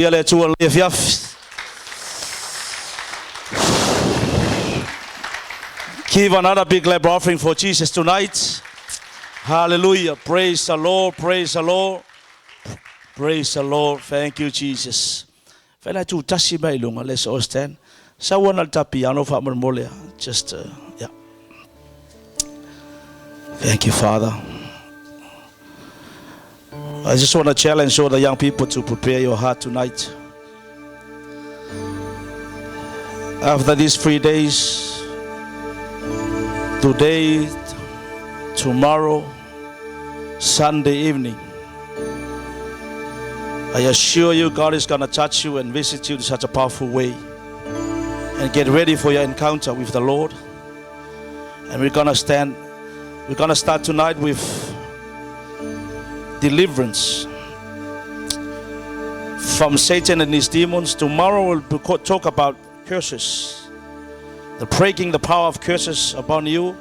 Give another big clap offering for Jesus tonight. Hallelujah. Praise the Lord. Praise the Lord. Praise the Lord. Thank you, Jesus. Let's all stand. Just, yeah. Thank you, Father. I just want to challenge all the young people to prepare your heart tonight. After these 3 days, today, tomorrow, Sunday evening, I assure you God is going to touch you and visit you in such a powerful way. And get ready for your encounter with the Lord. And we're going to start tonight with deliverance from Satan and his demons. Tomorrow we'll talk about curses, the breaking the power of curses upon you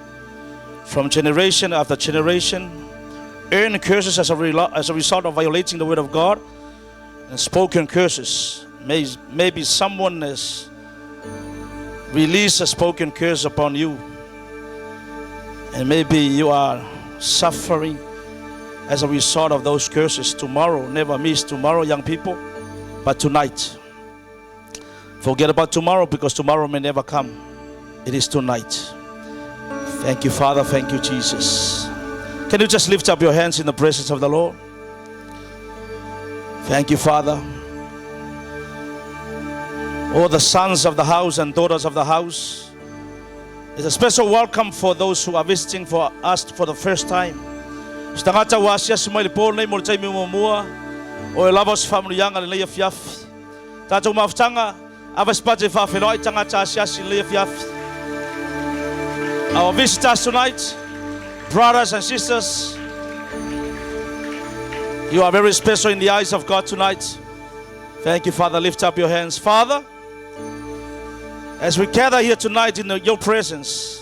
from generation after generation. Earned curses as a result of violating the word of God, and spoken curses. Maybe someone has released a spoken curse upon you, and maybe you are suffering as a result of those curses. Tomorrow, never miss tomorrow, young people, but tonight. Forget about tomorrow, because tomorrow may never come. It is tonight. Thank you, Father. Thank you, Jesus. Can you just lift up your hands in the presence of the Lord? Thank you, Father. All the sons of the house and daughters of the house, it's a special welcome for those who are visiting for us for the first time. Stangata wasia sumai po nei mo tai mi mua o lavos family yanga le fiaf tato maftanga avas pate fa feloi tangata sia le fiaf. Our visitors tonight, brothers and sisters, you are very special in the eyes of God tonight. Thank you, Father. Lift up your hands. Father, as we gather here tonight in your presence,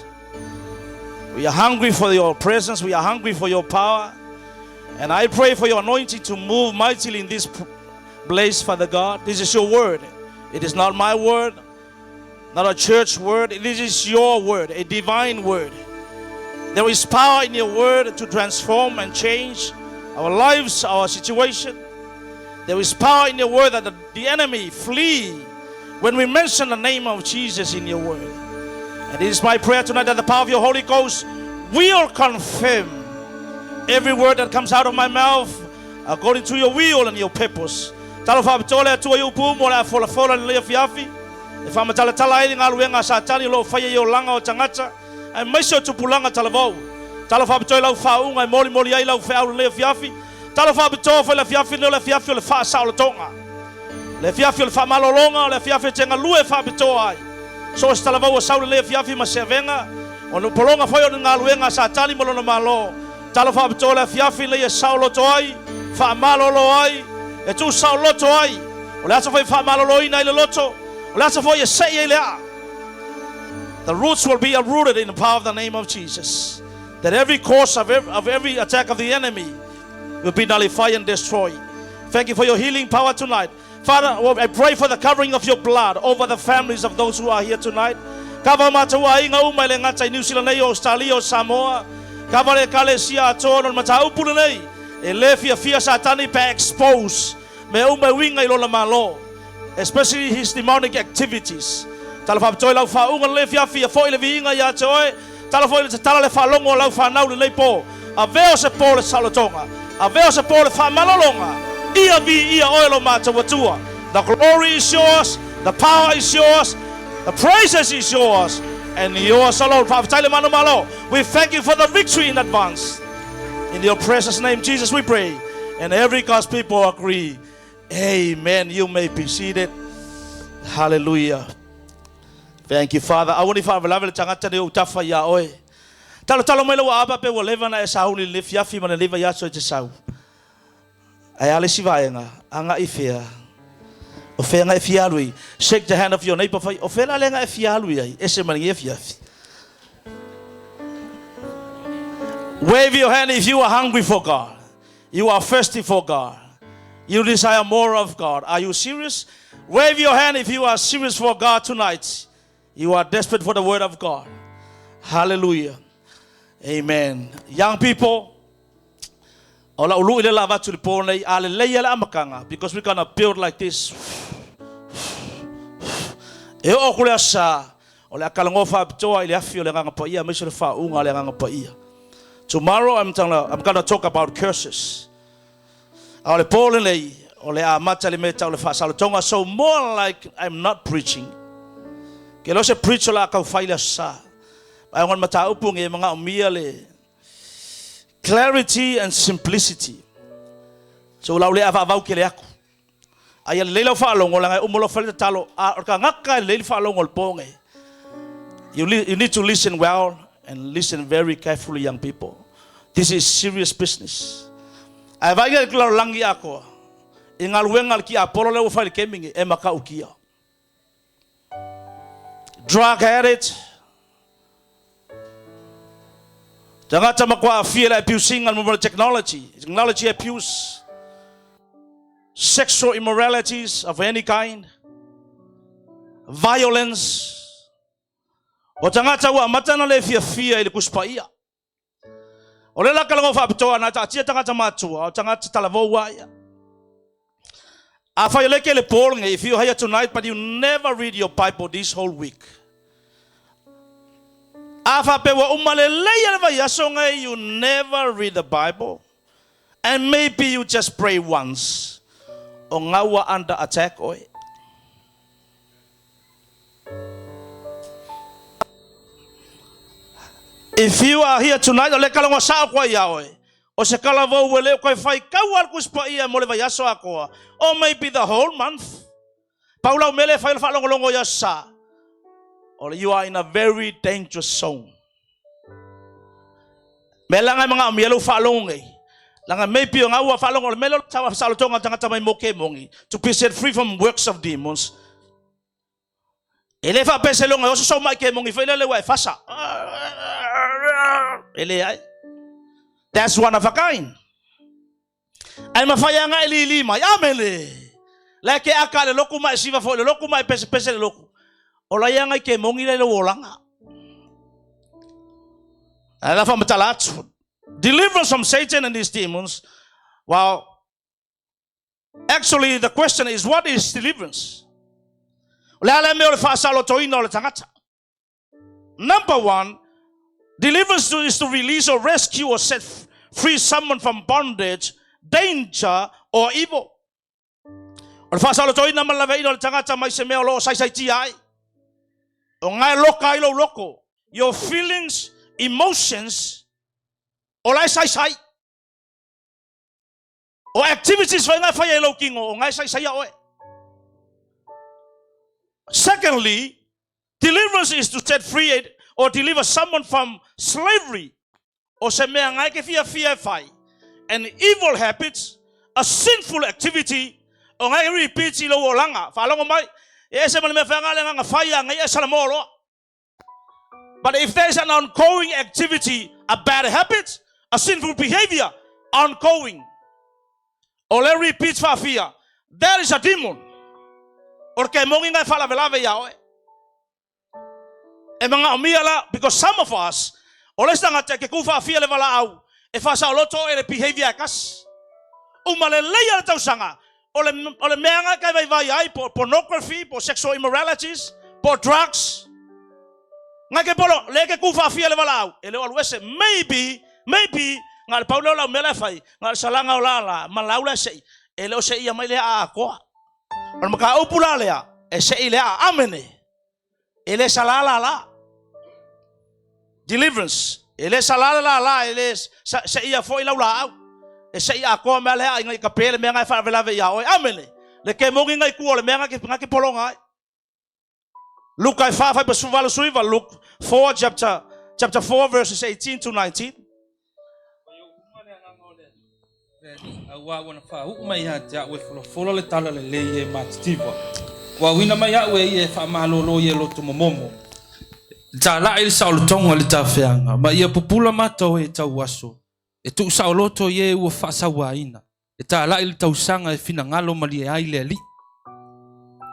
we are hungry for your presence. We are hungry for your power. And I pray for your anointing to move mightily in this place, Father God. This is your word. It is not my word, not a church word. This is your word, a divine word. There is power in your word to transform and change our lives, our situation. There is power in your word that the enemy flee when we mention the name of Jesus in your word. And it is my prayer tonight that the power of your Holy Ghost will confirm every word that comes out of my mouth according to your will and your purpose. If I'm tala tala ini ngaluenga satani lo faya yo langa o tangata ai maiso tupulanga talavau tala fa bitoy lau faunga moli moli ai lau fa le fiafi tala fa bitoy fa le fiafi le fiafi le fa sa tonga le fiafi le fa malolonga le fiafi tenga lue fa bitoy so talavau sa le fiafi ma sevenga ono polonga fa yo ngaluenga satani molo malo tala fa bitoy le fiafi le sa lo toy fa malolo ai e tu sa lo toy o le fa malolo ina le loto. The roots will be uprooted in the power of the name of Jesus. That every course of every attack of the enemy will be nullified and destroyed. Thank you for your healing power tonight. Father, I pray for the covering of your blood over the families of those who are here tonight. Cover Mataio, New Zealand, Australia, Samoa. Cover Ecclesia, Toron, Mataio, Pulene. Elefia, Fia, Satani, expose. Me winga ilola malo. Especially his demonic activities. Talafab toy lau fa unga le fia foi le vinga ya toy. Talafoi le tala le fa longo lau fa nau le po. Aveo se po le salotonga. Aveo se po le fa malolonga. Ia vi ia oilo mata watua. The glory is yours, the power is yours, the praises is yours, and yours alone. We thank you for the victory in advance. In your precious name, Jesus, we pray. And every God's people agree. Amen. You may be seated. Hallelujah. Thank you, Father. I want to level tangata de utafa ya oi. Talo melo aba pe woleva na esau ni lifia fi mana leva ya so tesau. Ai ale sivaenga anga ifea. Ofenga ifia lui. Shake the hand of your neighbor. Ofela lenga ifia lui ai. Ese mani ifia. Wave your hand if you are hungry for God. You are thirsty for God. You desire more of God. Are you serious? Wave your hand if you are serious for God tonight. You are desperate for the word of God. Hallelujah. Amen. Young people, because we're going to build like this. Tomorrow I'm going to talk about curses. So more like I'm not preaching. Clarity and simplicity. So you need to listen well and listen very carefully, young people. This is serious business. Drug addict. Fear abusing and technology abuse. Sexual immoralities of any kind. Violence. Fear if you're here tonight but you never read your Bible this whole week, you never read the Bible, and maybe you just pray once, under attack. If you are here tonight, or maybe the whole month, or you are in a very dangerous zone. Maybe to be set free from works of demons. That's one of a kind. I'm a fire my amele. Like a car, the local my shiva for the local my pesel local. Or I young I came on in the Wolanga. I love Matalat. Deliverance from Satan and his demons. Well, actually, the question is, what is deliverance? Number one, deliverance is to release or rescue or set free someone from bondage, danger, or evil. Your feelings, emotions, or activities. Secondly, deliverance is to set free or deliver someone from slavery or an evil habits, a sinful activity, or but if there is an ongoing activity, a bad habit, a sinful behavior, ongoing, or let repeat for fear, there is a demon. Because some of us, pornography, for sexual immoralities, for drugs. Maybe deliverance. Luka 5 Luke 4 chapter 4 verses 18 to 19. Tala il sautonga le tafeanga, ma ia popula mato e tauaso. E tu sauloto ye u fasawaina. E tā lai le tausanga e finangalo mali ai le ali.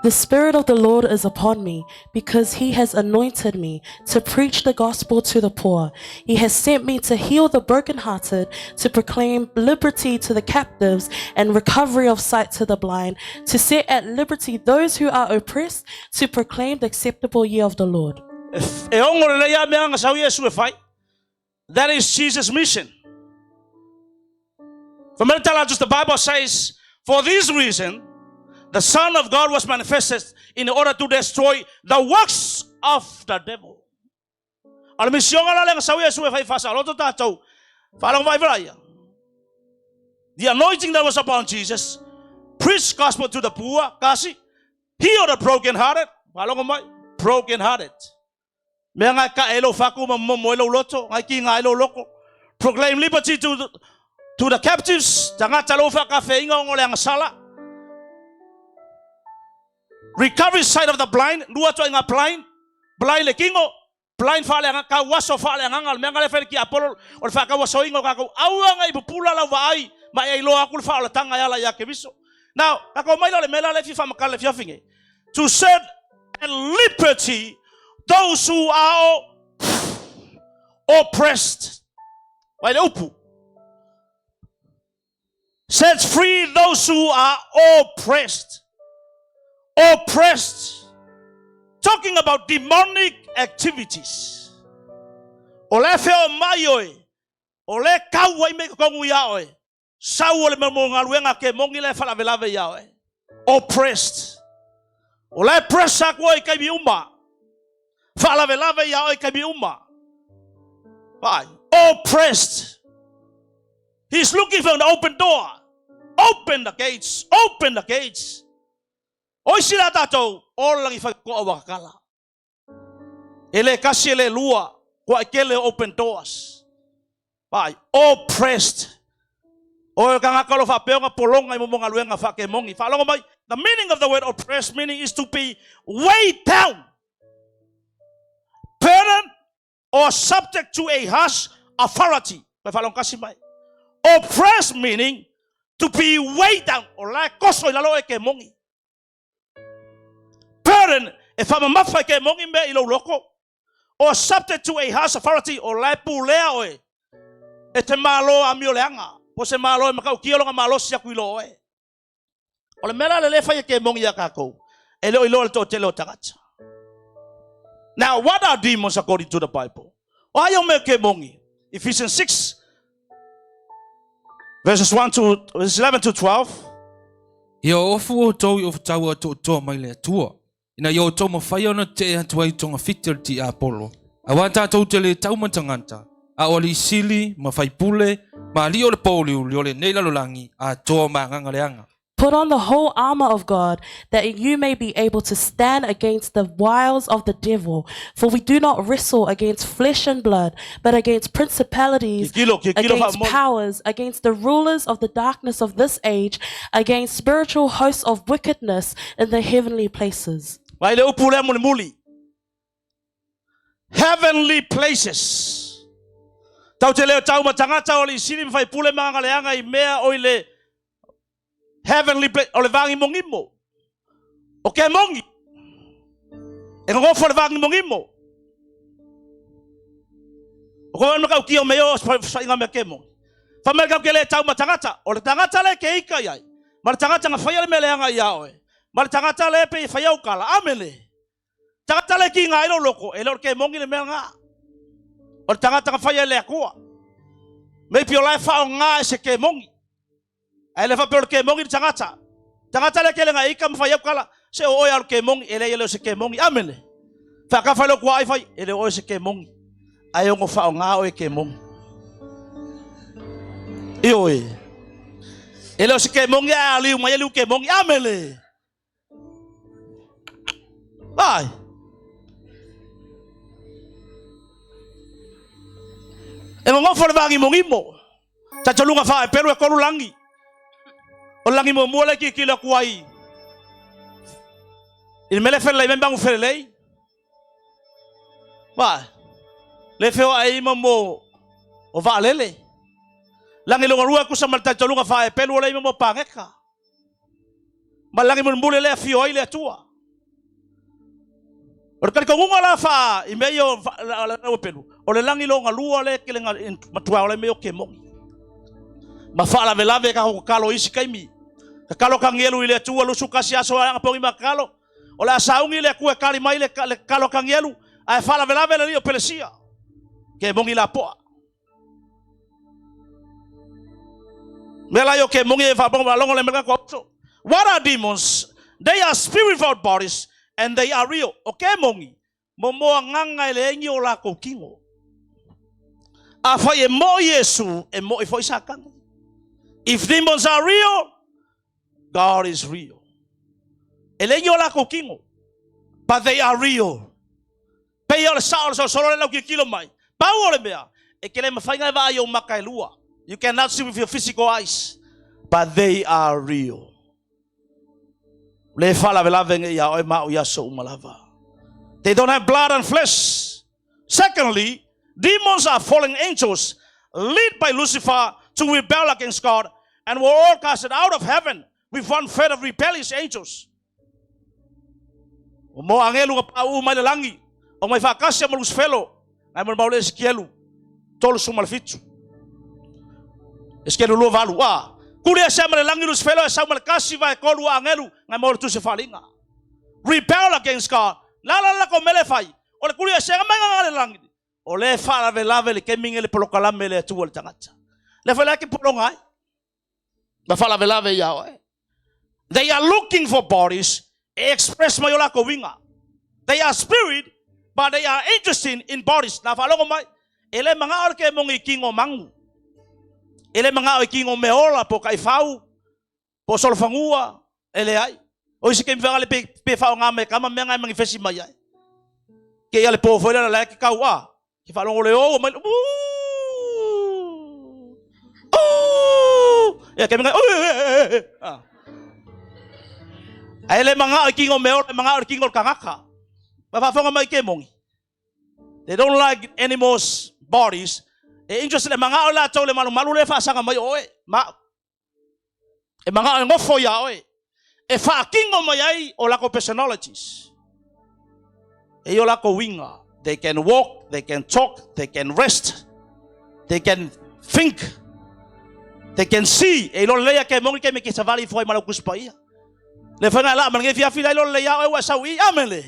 The Spirit of the Lord is upon me, because He has anointed me to preach the gospel to the poor. He has sent me to heal the brokenhearted, to proclaim liberty to the captives and recovery of sight to the blind, to set at liberty those who are oppressed, to proclaim the acceptable year of the Lord. That is Jesus' mission. For just the Bible says, for this reason, the Son of God was manifested in order to destroy the works of the devil. The anointing that was upon Jesus, preach gospel to the poor, heal the brokenhearted, brokenhearted. Proclaim liberty to the captives. Recovery sight of the blind. Blind le kingo. Blind fale nga ka waso fale nga ngal menga le fer ki apolo or fa ka waso ingo ka awa nga ipupula la vai ma e lo akul fa la tanga yala ya kebiso. Now ako mai le mela le fifa makale fia finge to set at liberty those who are oppressed. Why upu? Sets free those who are oppressed. Oppressed. Talking about demonic activities. Ole feo mayo ole kawa me kongu yaoe. Saul me mongaluenga ke mongile fala velave yaoe. Oppressed. Ole pressa ko ke biuma. Fala velave yaoe ke biuma. Why? Oppressed. He's looking for an open door. Open the gates. Open the gates. Oi sila tato all lang ifa ko awakala. Ele kasi ele lua ko akele open doors. Pai oppressed. O kanga kalo fa peonga polonga mo monga luenga fa ke mongi. Fa longa mai. The meaning of the word oppressed meaning is to be weighed down, burdened or subject to a harsh authority. Fa long kasi mai. Oppressed meaning to be weighed down or like koso ilalo ke mongi. Burden if I'm a mafa ke mongi me ilo loko or subject to a harsh authority or like pulea oe ete malo amio leanga po se malo makau kiolo nga malo sia kuilo oe ole mela le fa ke mongi ya kako elo ilo to telo tagacha. Now what are demons according to the Bible? Why you make ke mongi? Ephesians 6 verses 11 to 12. Ia ofu o tau i ofu tau a toa mai le atua. Ina ia o tau mawhai ona te atua i tonga fitir ti a Apollo. A wata tau te le tau matanganta. A oli sili, mawhai pule, ma li o le pauliu li o le neila lolangi a toa maanganga leanga. Put on the whole armor of God, that you may be able to stand against the wiles of the devil. For we do not wrestle against flesh and blood, but against principalities, against powers, against the rulers of the darkness of this age, against spiritual hosts of wickedness in the heavenly places. Heavenly places. Tau te leo tau matangata o li siri mwhai pule mga leanga I mea o ile heavenly place, o le vangi mongimo. O ke mongi. E ngofo le vangi mongimo. O ko anu kau kia meo sa inga mea ke mongi. Whamel kau ke le tau matangata. O le tangata le ke ika iai. Ma le tangata nga whaia le me leanga ia oe. Ma le tangata le pe I whaia ukala. Amele. Tangata le ki ngā ilo loko. E lor ke mongi le mea ngā. O le tangata nga whaia le akua. Mei pio lai whao ngā e se ke mongi. Ai le fa pe ke mongi tangata. Tangata le ke le nga ika mwhai ukala. Se o oi al ke mongi. Ele ele se ke mongi. Amele. Fa ka whai lo kua ai whai. Ele oi se ke mongi. Ai ongo whao ngā oi ke mongi. I oi. Ele se ke mongi a liu mai liu ke mongi. Amele. Ai. E ngofo le vangi mongimo. Tachalunga fa pero e kolu langi. O langi mo mole ki kila kuai. Il mele fer le membangu fer lei. Ba. Le feo ai mo o va lele. Langi longa rua ku sa malta tolunga fa e pelu le mo pangeka. Malangi mo mbule le fioi le tua. Orkali ko ngunga la fa i meio la pelu. O le langi longa lua le kelenga matua le meio kemongi. Ma fa la velave ka ko kalo isi kaimi. Ka kalo kangelu ile tua lu suka sia so anga pongi makalo. O la saungi le ku kali mai le kalo kangelu. Ai fa la velave le io pelesia. Kemongi la poa. Melayo ke mongi fa bong balong le mereka ko. What are demons? They are spirit without bodies and they are real. Okay mongi. Momo nganga le ngi ola ko kingo. Afa ye mo Yesu e mo ifo isakan. If demons are real, God is real. Ele ngi ola ko kingo. But they are real. Pe yo sa so solo le ki kilo mai. Pa ole mea. E kele mafainga va yo makailua. You cannot see with your physical eyes, but they are real. They don't have blood and flesh. Secondly, demons are fallen angels led by Lucifer to rebel against God and were all casted out of heaven with one third of rebellious angels. Mo angelo pa umay langi o may fakasya mo Lucifero ay mo baule eskielu tol sumalfitu. Esquero lo valua. Kulia sama le langi Lucifero sama le kasi vai kolu angelu ngai mo tu se falinga. Rebel against God. La ko mele fai. O le kulia sama ngale langi. O le fala velave le keming le polokala mele tu o tangata. Le fala ki polongai. La fala velave ya. They are looking for bodies. Express mayola ko winga. They are spirit, but they are interested in bodies. La fala ko mai. Ele mga or ke mongi kingo mangu. Ele mga o kingo meola po kaifau po solfangua ele ai o isi ke mvanga le pe fau ngame kama menga mangi fesi mai ai ke ya le po foi la ki kaua ki fa lo le o mai ya ke menga ele mga o kingo meola mga o kingo kangaka ba fa fonga mai ke mongi. They don't like animals bodies. Interested le mga ola tole malu le fa sanga mai oe ma e mga ngofo ya oe e fa kingo mai ai ola ko personalities e ola ko winga. They can walk, they can talk, they can rest, they can think, they can see e lo le ke mongi ke me ke savali foi malu kuspaia le fa la mangi fia fila lo le ya o sa wi amele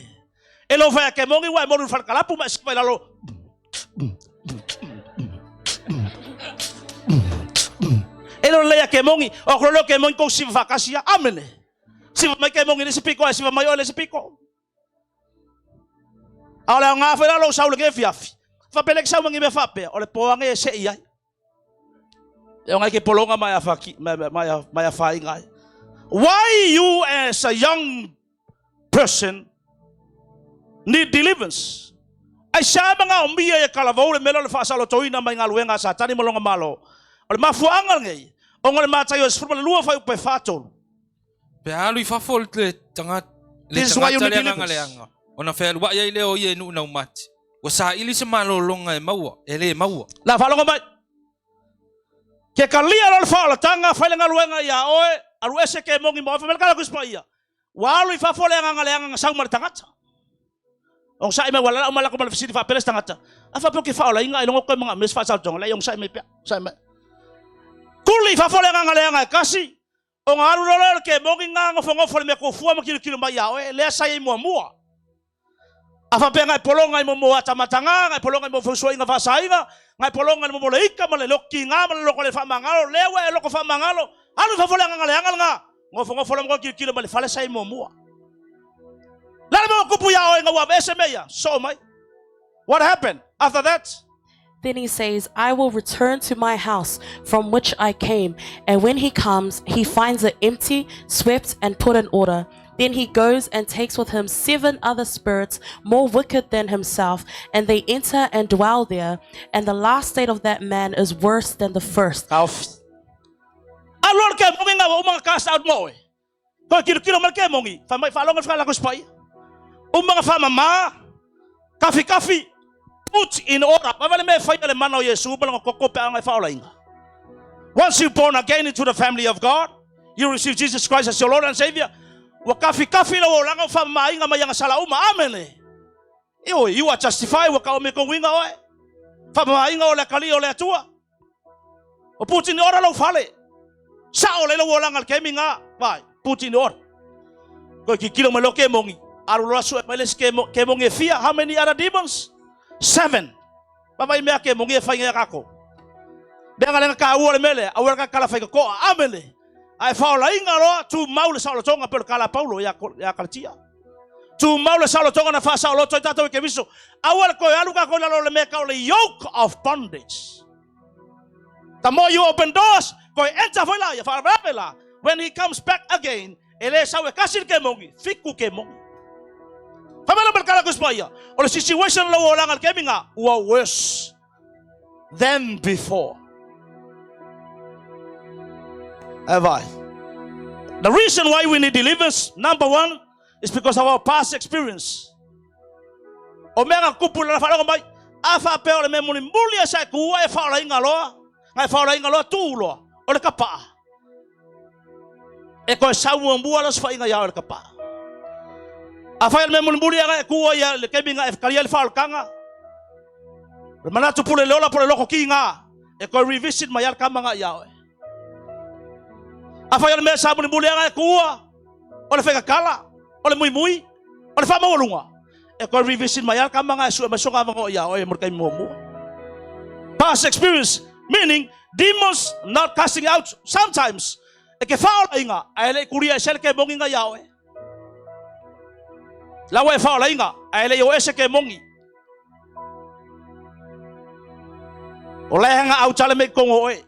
e lo fa ke mongi wa mo fa kalapu ma sa lo elo le ke mongi o ko lo ke mongi ko si vakasia amene si mai ke mongi le spiko si mai ole spiko ala nga fa lo sa le ke fiafi fa pele ke sa mongi me fa pe ole po nge se ia e nga ke polonga mai afa mai afa inga. Why you as a young person need deliverance? Ai sa mga umbia e kalavou le melo le fa sa lo toina mai ngaluenga sa tani molonga malo ole mafuanga ngai o ngole Mataio sfurma lua fa pe fatol pe alu fa fol le tanga le tanga le anga ona fe wa ye le o ye nu na mati o sa ili se malo longa e maua ele maua la fa longa mai ke kalia lo fa la tanga fa le ngaluenga ya oe alu ese ke mongi mo fa melkala kuspaia wa alu fa fol le anga sa mar tangata o sa me wala mala ko mal fisiti fa peles tangata afa po ke fa ola inga ilongo ko mga mes fa sa tong la yong sa me pe sa me kuli fa fole nga kasi o ngaru lo ke mogi nga ngofo me ko fu ma kilo mai ya le sa ye mo afa pe nga polonga mo atamatanga nga polonga mo fo nga fa sa inga nga polonga mo le ika mo le lokki nga mo lo ko le fa mangalo lewe lo ko fa mangalo alu fa fole nga ngofo mo kilo mai fa le sa ye mo la mo kupu ya nga wa besemeya so mai. What happened after that? Then he says, I will return to my house from which I came. And when he comes, he finds it empty, swept, and put in order. Then he goes and takes with him 7 other spirits more wicked than himself, and they enter and dwell there. And the last state of that man is worse than the first. Put in order. Pavale me fai le mano Yesu bala ko ko pe ang fa ola inga. Once you're born again into the family of God, you receive Jesus Christ as your Lord and Savior. Wakafi la wala fa mainga mayanga sala uma amen. You are justified waka me ko winga oe. Fa mainga ole kali ole tua. O Putin ora lo fale. Sa ole lo wala ngal keminga. Vai, Putin ora. Ko ki kilo malo kemongi. Aru lo su meles kemongi fia. How many other demons? 7. Baba me kemongi fa ngai kako. Benga lenga ka ole mele, awal ka kala fa ko amen. Ai faula inga lo tu maule sa lo tonga per kala Paulo ya kaltia. Tu maule sa lo tonga na fa sa lo to tato ke viso. Awal ko alu ka ko lo le me ka le yoke of bondage. The more you open doors, ko enter fa la ya fa la. When he comes back again, ele sa we kasir ke mongi, fiku ke mongi. Fa mala per kala ko spaya. O the situation lo wala ngal keminga wa worse than before. The reason why we need deliverance, number 1, is because of our past experience. Omega kupula na fala komai, afa pe ole memuli mulia sa kuwa e fala ingalo, ngai fala ingalo tulo, ole kapa. E ko sawu mbua los fa inga ya ole kapa. Afa ele memuli mulia ngai kuwa ya le kebinga e kalia le fala kanga. Remana tu pule lola pule loko kinga, e ko revisit mayal kama nga ya. Afa yana me sabu ni mulia ngai kuwa. Ole feka kala, ole mui, ole fa mawalunga. E ko revisit mayal kama nga su masonga ngo ya o murkai momu. Past experience meaning demons not casting out sometimes. E ke faula inga, ele kuria sel ke mongi nga ya o. Lawa faula inga, ele yo ese ke mongi. Ole hanga au chale me kongo e.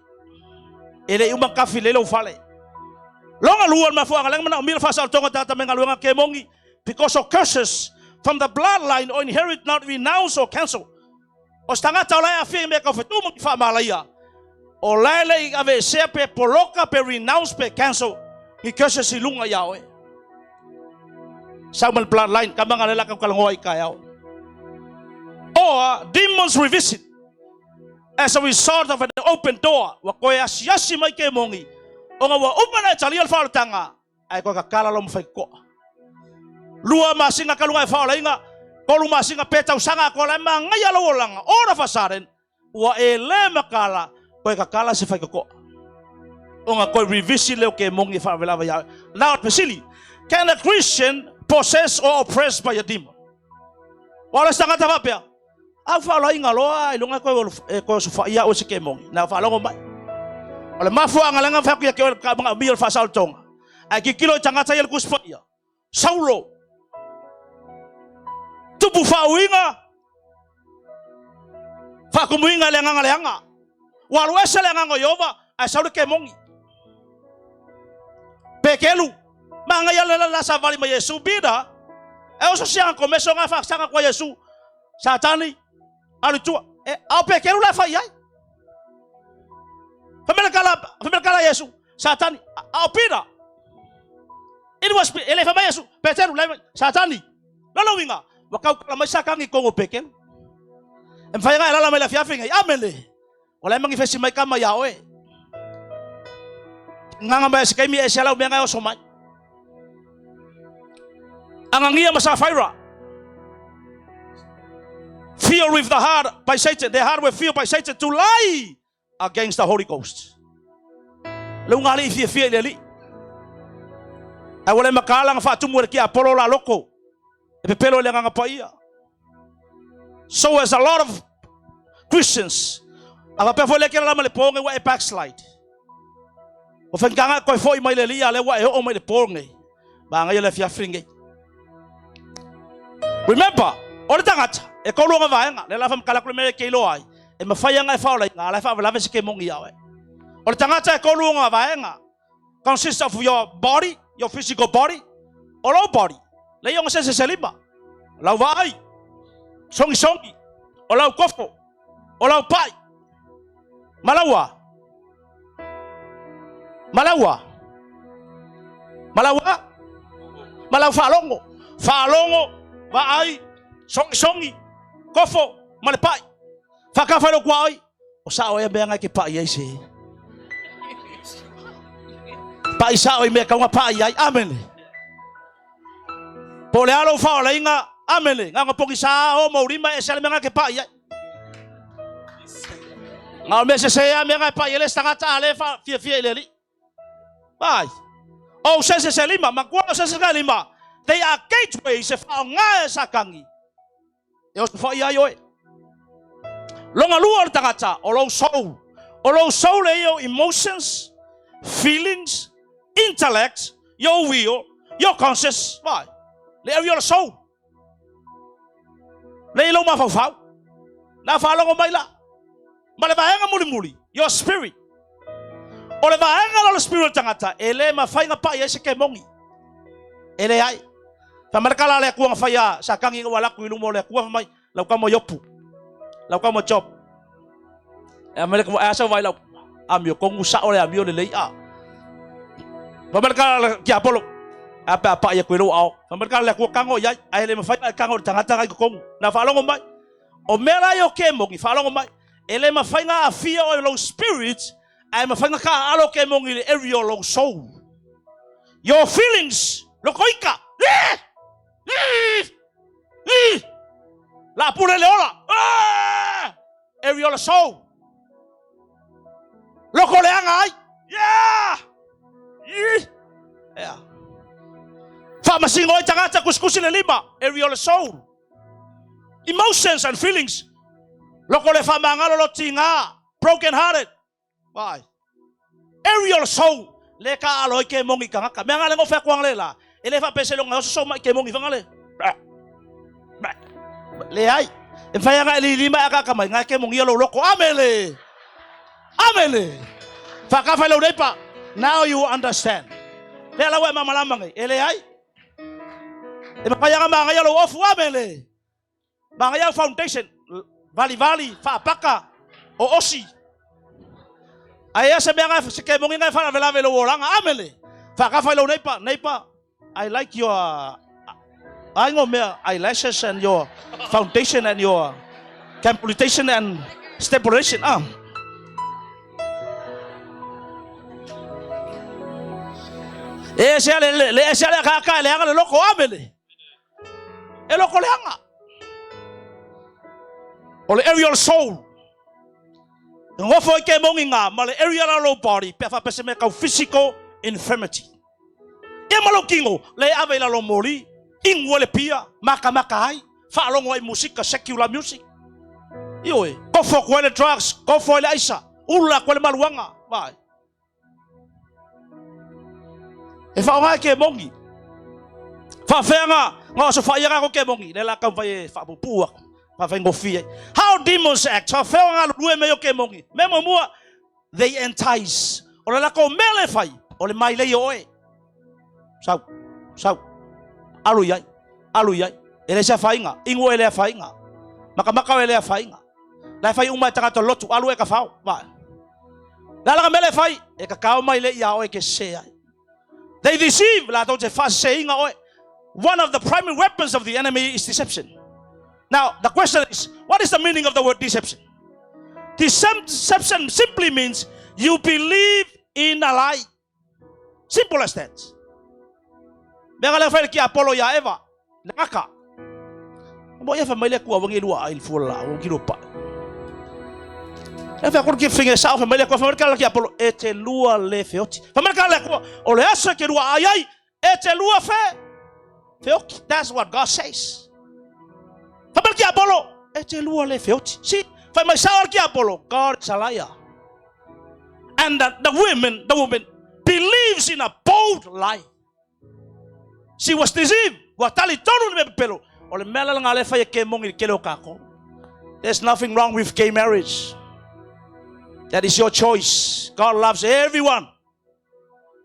Ele uma kafile lo fale. Longa luan mafuanga lang mana umil fasal tonga tata mengaluanga kemongi because of curses from the bloodline or inherit not renounce or cancel. Ostanga taulaya fi me ka fetu mo fa malaya. O lele ave sepe poloka pe renounce pe cancel. Ni curses silunga yawe. Sa bloodline kamanga lela ka kalangoi kayao. Or demons revisit as a result of an open door. Wakoya siasi mai kemongi. Onga wa umana chali al faul tanga ai ko kakala lo mfai ko lua masinga kalunga faul inga ko lu masinga peta usanga ko la manga ya lo langa ora fasaren wa ele makala ko kakala se fai ko onga ko revisit le ke mongi fa vela ya now specially can a Christian possess or oppressed by a demon wala sanga tapapia a faul inga lo ai lunga ko su fa ya o se ke mongi na fa lo mai. Ole mafuanga langa fa ya ke mga bil fa sal tong. Ai ki kilo changa sa yel kuspa ya. Saulo. Tubu fa winga. Fa kumuinga lenga. Walu ese lenga ngoyova ai saulo ke mongi. Pekelu. Manga ya la sa vali ma Yesu bida. E oso siang komeso nga fa sanga kwa Yesu. Satani. Alu tua. E au pekelu la fa yai. Famela kala Yesu, Satani, au pira. It was ele fama Yesu, Petero, Satani. Lolo winga, wakau kala masaka ngi kongo peken. Mfaya ela la mela fiafinga, amele. Wala mangi fesi mai kama yawe. Nganga ba sikai mi esela ubenga osomai. Angangia masafaira. Fear with the heart by Satan. The heart will feel by Satan to lie against the Holy Ghost. Lungali fear leli. I wala makala nga fatu mo ki Apollo la loko. Epepelo le nga paia. So as a lot of Christians, aba pe fole ke la male ponge wa e backslide. O fenganga ko foi mai leli ale wa e o mai le ponge. Ba nga yele fia fringe. Remember, ora tangata e ko lo nga vaenga le la fam kala ko me ke lo ai. E mafaya nga fa la nga la fa la se ke mongi yawe. Ora tangata e ko lo nga vaenga consists of your body, your physical body, or all body. Le yung se selima. La vai. Songi. Olau kofo. Olau pai. Malawa. Malau falongo. Vai. Songi. Kofo. Malepai. Fakafalo kwai. O sao ya benga ki pai ese. Pa isa oi me ka nga pa ai. Amen. Pole alo fa la inga. Amen. Nga pongi sa o mo rima e sel me nga ke pa ai. Nga me se ya me nga pa ele stanga ta ale fa fie ele li. Bai. O se lima makwa se lima. They are gateways if nga sa kangi. Yo fa ia yo. Longa luar tangata olo soul yo emotions, feelings, intellect, your will, your conscience. Why? Le your soul. Le lo ma fa. Na fa lo mai la. Ma le va muli your spirit. O le va lo spirit tangata ele ma fa nga pa yese ke mongi. Ele ai. Fa markala le ku nga fa ya sa kangi wala ku ilumo le ku mai lau ka mo yopu. Lau ka mo job. Amerika mo asa vai lau amio kong usa ole amio le lei a. Amerika ki apolo. Apa ya kwelo au. Amerika le ku kango ya ai le mafai kango tangata kai kong. Na fa longo mai. O mera yo ke mo ki fa longo mai. Ele mafai nga afia o lo spirit ai mafai nga ka alo ke mo ngi area lo soul. Your feelings lo koika. La pure leola. Area lo soul. Loko le angai. Yeah. Fa masingo i tangata kuskusi le lima. Area lo soul. Emotions and feelings. Loko le fa mangalo lo tinga. Broken hearted. Why? Area lo soul. Le ka alo ke mongi kangaka. Me ngale ngo fa kwang le la. Ele fa pese lo ngo so mai ke mongi fangale. Le ai. E fa nga li lima aka kamai nga ke mongi lo loko amele. Amele. Fa ka fa lo depa. Now you understand. Le la we mama lamangai. Ele ai. E pa ya nga nga lo ofu amele. Bangaya foundation. Vali fa paka o osi. Aya se benga se ke mongi nga fa vela velo wolanga amele. Fa ka fa lo nepa. I like your I know me eyelashes and your foundation and your completion and stipulation. Le ka le anga loko amele. E loko le anga. O le aerial soul. Ngofo ke mongi nga ma le aerial low body pe fa pese me ka physical infirmity. E malo kingo le ave la lo mori ingole pia maka ai fa longo ai musika secular music. Ioi ko fo ko le drugs ko fo le aisa ula ko le maluanga vai. E fa nga ke mongi. Fa fenga ngo so fa yanga ko ke mongi le la ka fa pupua. How demons act? Fa fenga lu me yo ke mongi. Memo mua they entice. O la ko mele fai o le mai le yo e. Sau. Aluyai. Ele se fainga. Ingo ele fainga. Maka ele fainga. La fai uma tanga to lotu alu e ka fau. Va. La mele fai e ka kao mai le ia o e ke se ai. They deceive la don't fa seinga o. One of the primary weapons of the enemy is deception. Now the question is, what is the meaning of the word deception? Deception simply means you believe in a lie. Simple as that. Bengale fa ki Apollo ya Eva. Ngaka. Mo ya family ku wangi lua il fola o ki ropa. E fa ko ki finge sa family ku family ki Apollo ete lua le feoti. Family ka ku o le asa ki lua ai ete lua fe. Feoti. That's what God says. Family ki Apollo ete lua le feoti. See, family sa ki Apollo, God is a liar. And the woman believes in a bold lie. She was deceived. There's nothing wrong with gay marriage. That is your choice. God loves everyone.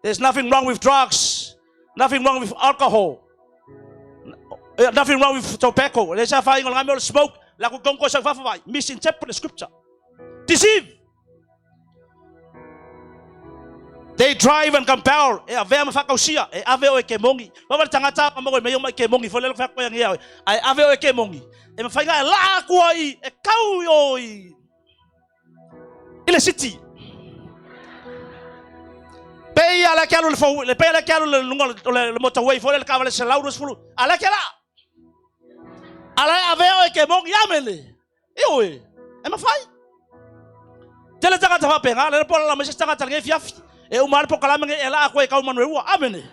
There's nothing wrong with drugs. Nothing wrong with alcohol. Nothing wrong with tobacco. Smoke. Misinterpret the scripture. Deceive. They drive and compel. Ave mafakausia. Ave o ke mongi. Baba tangata mo me yo ke mongi fo le fa ko yang ya. Ai ave o ke mongi. E mafainga la ku ai e kau yo i. Ile city. Pe ala ke alu le pe ala ke alu le lunga le motorway fo le kavale se laurus fulu. Ala ke la. Ala aveo ke mongi amele. Iwe. E mafai. Tele tanga tava penga le pola la mesi tanga tanga fiafi. E umar po kala mengi ela ko e ka Manurewa amene.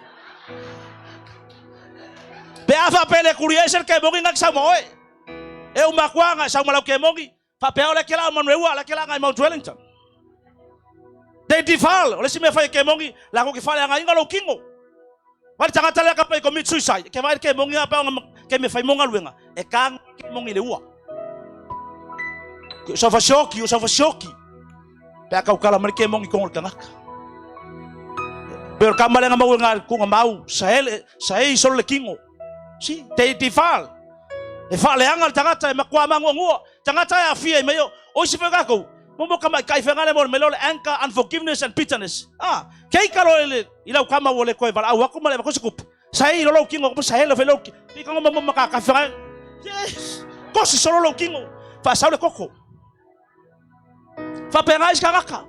Pe afa pele kuriese ke mongi ngak sa moe. E umakwa nga sa malau ke mongi. Fa pe ole ke la Manurewa la ke la ngai Mount Wellington. They defile. Oleh si me fai ke mongi la ko ke fale ngai ngalo kingo. Wali tanga tala ka pe commit suicide. Ke vai ke mongi apa ke me fai monga luenga. E kang ke mongi le ua. Sa fa shoki. Pe ka ukala mer ke mongi kongol kangaka. Pero kamale nga mau nga ku nga mau sa ele solo le kingo. Si they defile. E fale anga tangata e makwa mangongo. Tangata ya fie me yo. O si fa ko. Momo kama kai fengale mo melole anger, unforgiveness and bitterness. Kei kalo ele ila kama wole ko vala wa ko male ko sikup. Sai lo kingo ko sai lo velo. Pi ko mo makaka fengale. Yes. Ko si solo lo kingo. Fa sa le koko. Fa pengai skaka.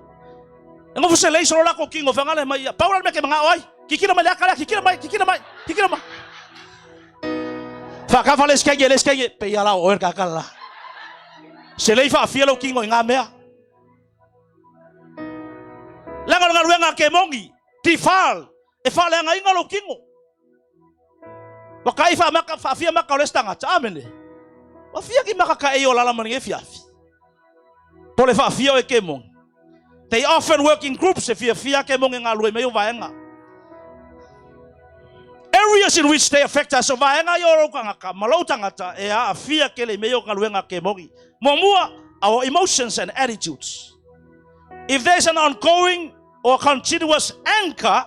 Ngo fuse le solo la ko kingo fengale mai. Paula me ke mga oi. Kikira mai akala kikira mai. Fa ka fale skege pe yala o kakala. Se le fa fielo kingo ngamea. Langal ngaluenga ke mongi tifal e fale nga ingalo kingo wakai fa maka fa fia maka olestanga amene wa fia ki maka ka eyo lala mani fiafi pole fa fia e ke mongi. They often work in groups e fia ke mongi ngalue meyo vaenga areas in which they affect us vaenga yo kanga ka malau tangata e a fia ke le meyo ngaluenga ke mongi momua our emotions and attitudes. If there's an ongoing or continuous anchor,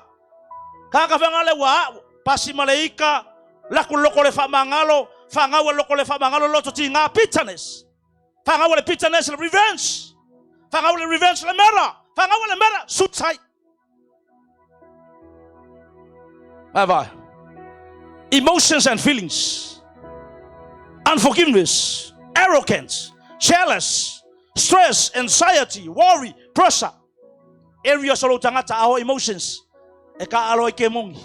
kaka fangale wa pasi malaika laku loko le famangalo, fangawa loko le famangalo loto tinga bitterness. Fangawa le bitterness le revenge. Fangawa le revenge le mera. Fangawa le mera sutsai. Bye. Emotions and feelings. Unforgiveness, arrogance, jealous, stress, anxiety, worry, pressure. Areas solo tangata our emotions. E ka alo ke mongi.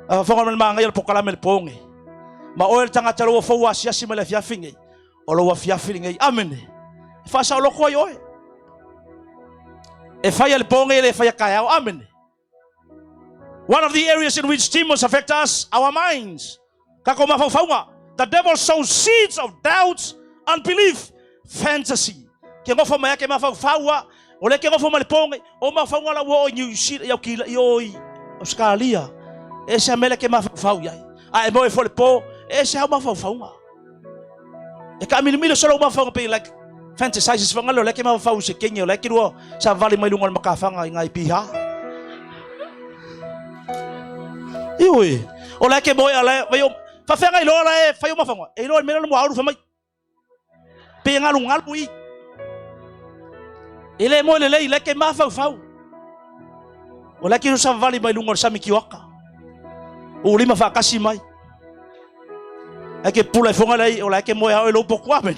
Fonga mga ngayal pokala mel pongi. Ma oil tangata lo fo wa sia simela fia fingi. Olo wa fia feeling amen. Fa sa lo ko yo. E fa yel pongi le fa ya kaya amen. One of the areas in which demons affect us, our minds. Kako mafaunga. The devil sows seeds of doubts, unbelief, fantasy. Ke ngofo ma yake mafaua. Ole ke ngofo maliponge o mafaunga la wo New Zealand ya kila yo Australia. Ese amele ke mafau ya. A e mo e fole po ese ha mafaunga. E ka milimilo solo mafaunga pe like fantasizes fangalo le ke mafau se kenyo le ke ro sa vali mai lungal makafanga ngai piha. Iwe ole ke boy ala yo fa fanga ilo la e fa yo mafaunga. E ilo melo mo auru fa mai. Pe ngalungal bui. Ele mo le ke mafau. Ola ki sa vali mai lungo sa mikiwaka. O lima fa kasi mai. Ake pula fonga lai ola ke mo ya lo pokwa me.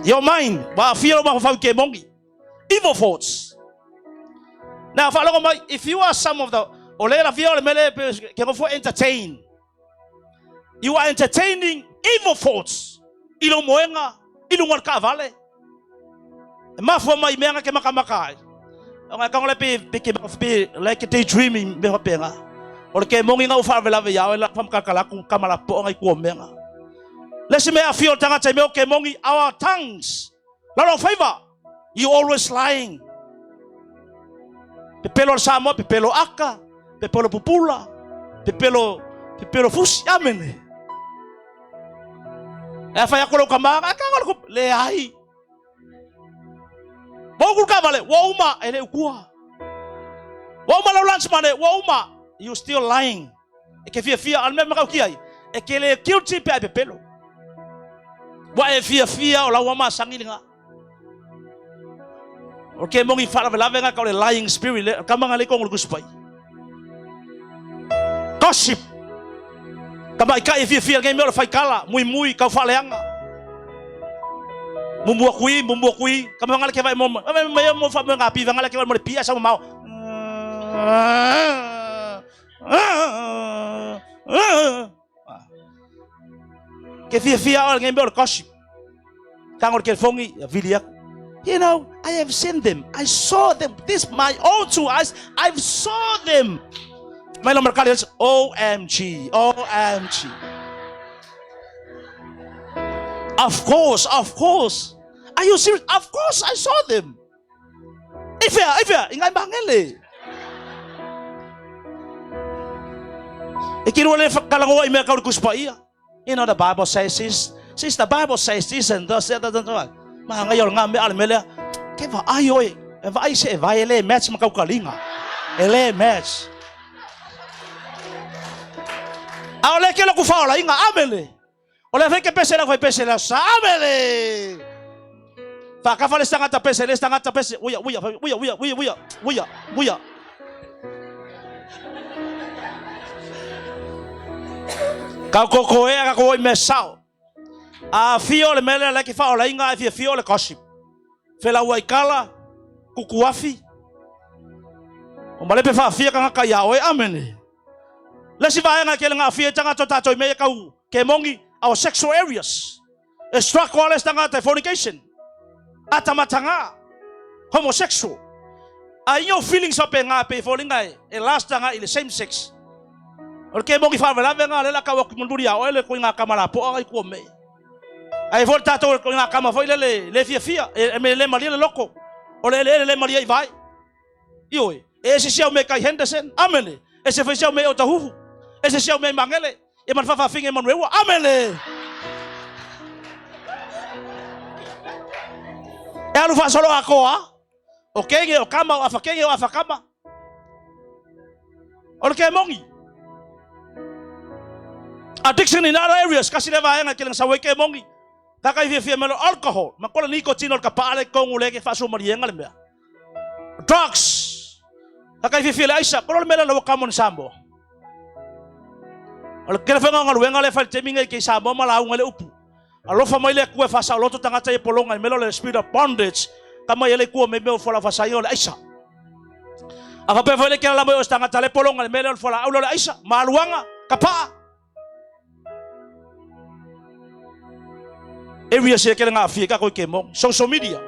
Your mind, ba feel ma fa ke mongi. Evil thoughts. Now follow my if you are some of the olela feel mele ke go for entertain. You are entertaining evil thoughts. Ilo moenga ilungan ka vale mafo mai menga ke makamaka nga ka ngole pe like daydreaming be hopenga or ke mongi nga ufa vela ve ya la fam kakala ku kamala po ngai ku menga lesi me afio tanga te me ke mongi our tongues lot of favor you always lying pepelo samo pepelo aka pepelo pupula pepelo fusi amene. E fa yakolo kama ka ngolo le ai. Bogul ka vale wa uma ele ukua. Wa uma lo lunch mane wa uma you still lying. E ke fia al mema ka kiai. E ke le guilty pe pelo. Wa e fia o la wa ma sangilinga. O ke mongi fala vela venga ka le lying spirit ka manga le ko ngul kuspai. Gossip. Kama ika e fia ngai melo fai kala mui ka faleanga. Mumbuak kui. Kami mengalir kewai mom. Mom fa mengapi mengalir kewai mau pia sama mau. Kefia orang ngembe gossip. Kangor kelfongi video. You know, I have seen them. I saw them. This my own two eyes. I saw them. My nomor kali is OMG. OMG. Of course. Are you serious? Of course, I saw them. Ifya, ingai bangele. Ikiruale kalango ime kau kuspaia. You know the Bible says this. Since the Bible says this and thus that. Mga ngayon ngambe almele. Keva ayoy. Eva ai se vai ele match makau kalinga. Ele match. Aole kelo ku faula inga amele. Ole feke pesela foi pesela samele. Fa ka fale stanga pesela stanga pese. Uya. Kau kokoe mesao. A fio le mele le ki faula inga fio le gossip. Fela waikala kukuafi. O male pe fa fia ka ya oi amene. Le si vai nga kele nga fia tanga tota toi me kau ke mongi our sexual areas. Struck all tanga fornication. Atamatanga homosexual. Ayo feelings up nga pe folinga e last tanga in the same sex. O ke mongi fa vela venga le la ka wa munduri ya ole ko nga kamala po ai ko me. Ai volta to ko nga kama foi le fia me le malia le loko. O le malia vai. Ioi. Ese sia me kai Henderson. Amene. Ese foi sia me Otahuhu. Ese sia me mangele. E man fa finge Manurewa. Amene. E alu fa solo akoa. O kenge o kama o afakenge o afakama. O ke mongi. Addiction in other areas kasi le vai nga kilang sa ke mongi. Takai fia melo alcohol. Makola nicotine or kapale kong uleke fa sumarienga le mea. Drugs. Takai fia le aisa. Kola mela lo kamon sambo. Ol kele fenga ngaluenga le fal teminga ke sambo mala ngale upu. Alo fa mai le ku fa sa loto tangata e polonga melo le spirit of bondage. Kama ele ku me me fola fa sa yo le aisa. Aka pe fele ke la mo tangata le polonga le melo fola aulo le aisa. Maluanga kapa. Areas here kaya nga afika ko kemo social media.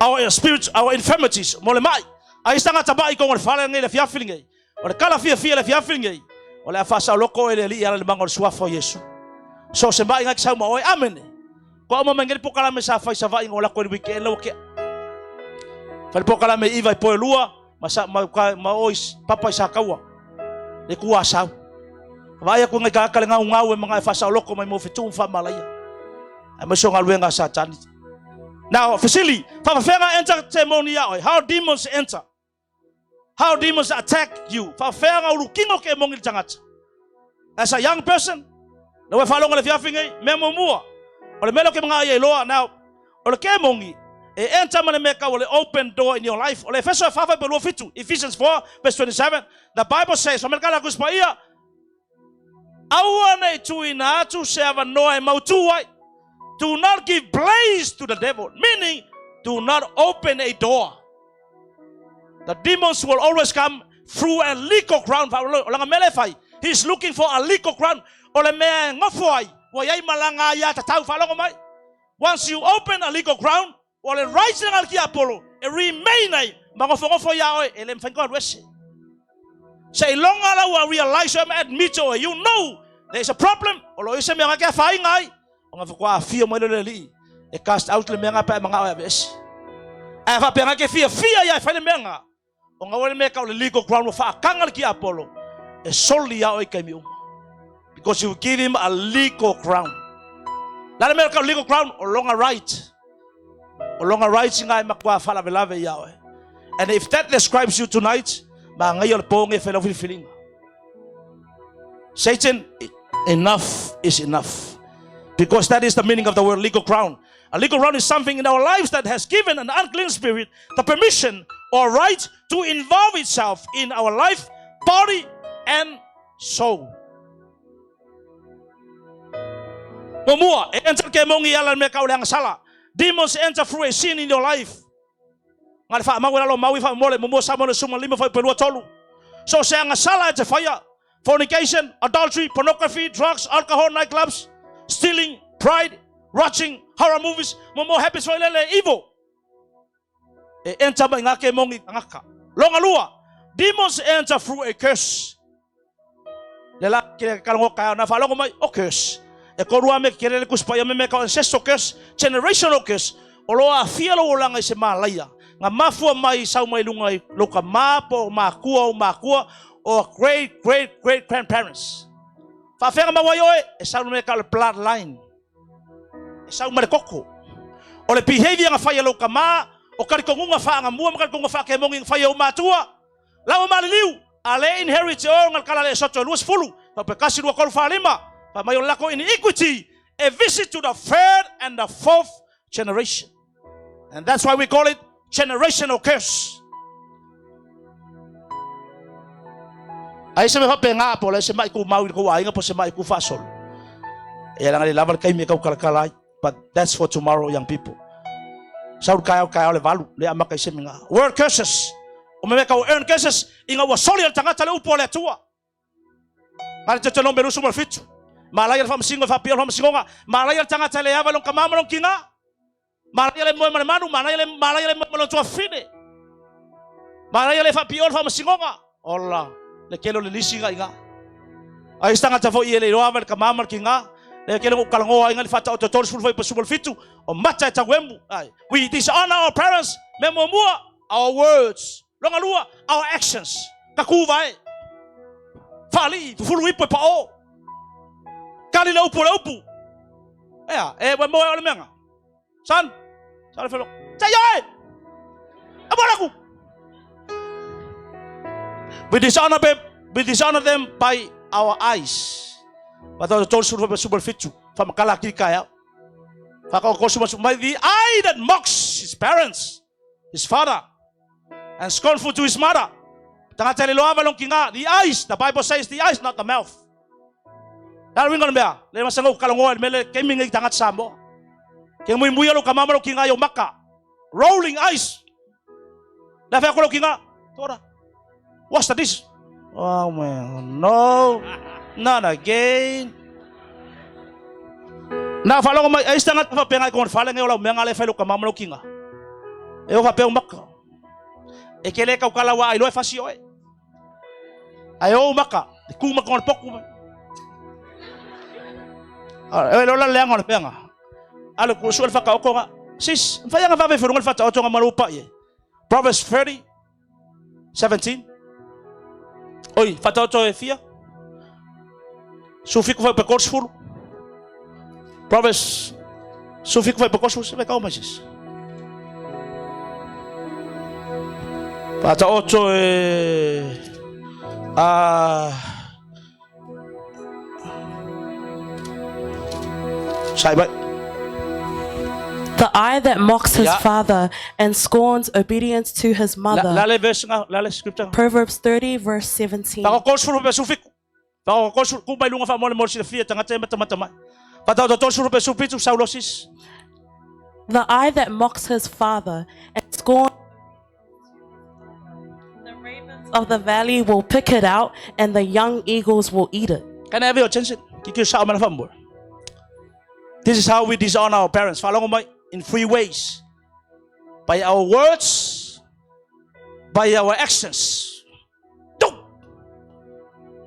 Our spirits, our infirmities, mole mai. Ay stanga tabai ko ngol fala ngile fia feeling. Ora kala fia le fia feeling. Ola fa sa loko ele li ala mangol suafo Yesu. So se mai ngak sa mo oi amen. Ko mo mangel po kala me sa fa vai ngola ko weekend lo ke. Fa po kala me iva po lua, masa ma ois papa sa kawa. Le kuasa. Vai aku ngai kakal ngau mga fasa loko mai mo fitu fa malaya. Ai mo so ngaluenga satan. Now officially, fa fenga enter testimony ya how demons enter. How demons attack you. Fa fenga ulukingo ke mongil jangat. As a young person, no fa longa le fia fingai memo mua. Ole melo ke mga loa now. Ole ke mongi e enter mane meka ole open door in your life. Ole Efeso 5 below fitu. Ephesians 4 verse 27. The Bible says, "Amerikala kuspaia awane tuina tu seva noe mautuai." Do not give place to the devil, meaning do not open a door. The demons will always come through a legal ground. He's looking for a legal ground. Once you open a legal ground, it remain. Say long ala realize admit you know there's a problem. It cast out the menga pa mga abes. Ava penga ke fia ya fa le menga. O nga wele meka o legal ground fa kangal ki Apollo. E solli ya o kemi. Because you give him a legal ground. La meka legal ground o longa right. O longa right singa makwa fa la velave ya. And if that describes you tonight, ma ngayon po nge fellow feeling. Satan, enough is enough. Because that is the meaning of the word legal ground. A legal ground is something in our lives that has given an unclean spirit the permission or right to involve itself in our life, body, and soul. Mamua, enter ke mongi ala me ka ulang sala. Demons enter through a sin in your life. Ngal fa mawala lo mawi fa mole mo sa mo suma lima fa pelua tolu. So say ang sala it's a fire. Fornication, adultery, pornography, drugs, alcohol, nightclubs, stealing, pride, watching horror movies, mo habits for evil. E enter ba ngake mongi ngaka. Longa lua. Demons enter through a curse. Lela kira kalongo kaya na fa longo mai o curse. E korua me kere ku spaya me ka ancestral curse, generational curse. Oloa fialo olanga se malaya. Nga mafua mai sau mai lungai loka mapo makua or great grandparents. Fa fenga mawayo e sau me ka bloodline. E sau mare koko. O le behavior nga faya loka ma o karikonga fa nga mua karikonga fa ke monging faya o matua. Lawa maliliu ale inherit o ngal kala le soto luas fulu. Pa pekasi dua kol fa lima. Pa mayo lako iniquity a visit to the third and the fourth generation. And that's why we call it generational curse. Ay sa mga penga po, sa mga ikumawi ko ay nga po sa mga ikufasol. E lang ali laban kay mi kau kalkalay, but that's for tomorrow, young people. Saud kayo le valu, le ama kay sa mga word curses. O may kau earn curses, inga wasoli al tanga tale upo le tua. Ngari tete beru sumal fitu. Malaya fa msingo fa pior fa msingo nga. Malaya tanga tale ava long kamama long kinga. Malaya le mo manu, malaya le mo tua fine. Malaya le fa pior fa msingo nga. Allah, le kelo le lisinga inga. Ay stanga tafo iele lo ava kamama kinga. Le kelo kalango inga le fata ototor sul fa pasubol fitu. O mata tawemu. We dishonor our parents, memo mua, our words. Longa lua, our actions. Kakuvai. Fali, fulu ipo pao. Kali la upu. Wa mo ole menga. San. Sale felo. Tayo. Abolaku. We dishonor them by our eyes. But the super fitu. From kalaki kaya. By the eye that mocks his parents, his father, and scornful to his mother. The eyes, the Bible says the eyes, not the mouth. Rolling eyes. What's this? Oh man, no, not again. Na falo ko ay stangat pa penga ko fala ngayon lang mga lefelo ka mamalo kinga. Eu fa pe maka. E kele ka kalawa ay lo fasio e. Ayo maka, ku ma kon pokku. Ah, lo la lengon penga. Alo ku sul fa ka ko nga. Sis, fa nga fa be furungal fa ta nga malupa ye. Proverbs 30:17. Oi, fa ta e fia. Su fico fa pe korsful. Proverbs, so fico vai para o você vai calma mas Pata 8 Saiba. The eye that mocks his father and scorns obedience to his mother. Proverbs 30 verse 17. Para o korsful pe su fico. Para o korsful ku bailunga fa mo le morsi fia tanga mata. The eye that mocks his father and scorns the ravens of the valley will pick it out, and the young eagles will eat it. Can I have your attention? This is how we dishonor our parents. In 3 ways: by our words, by our actions.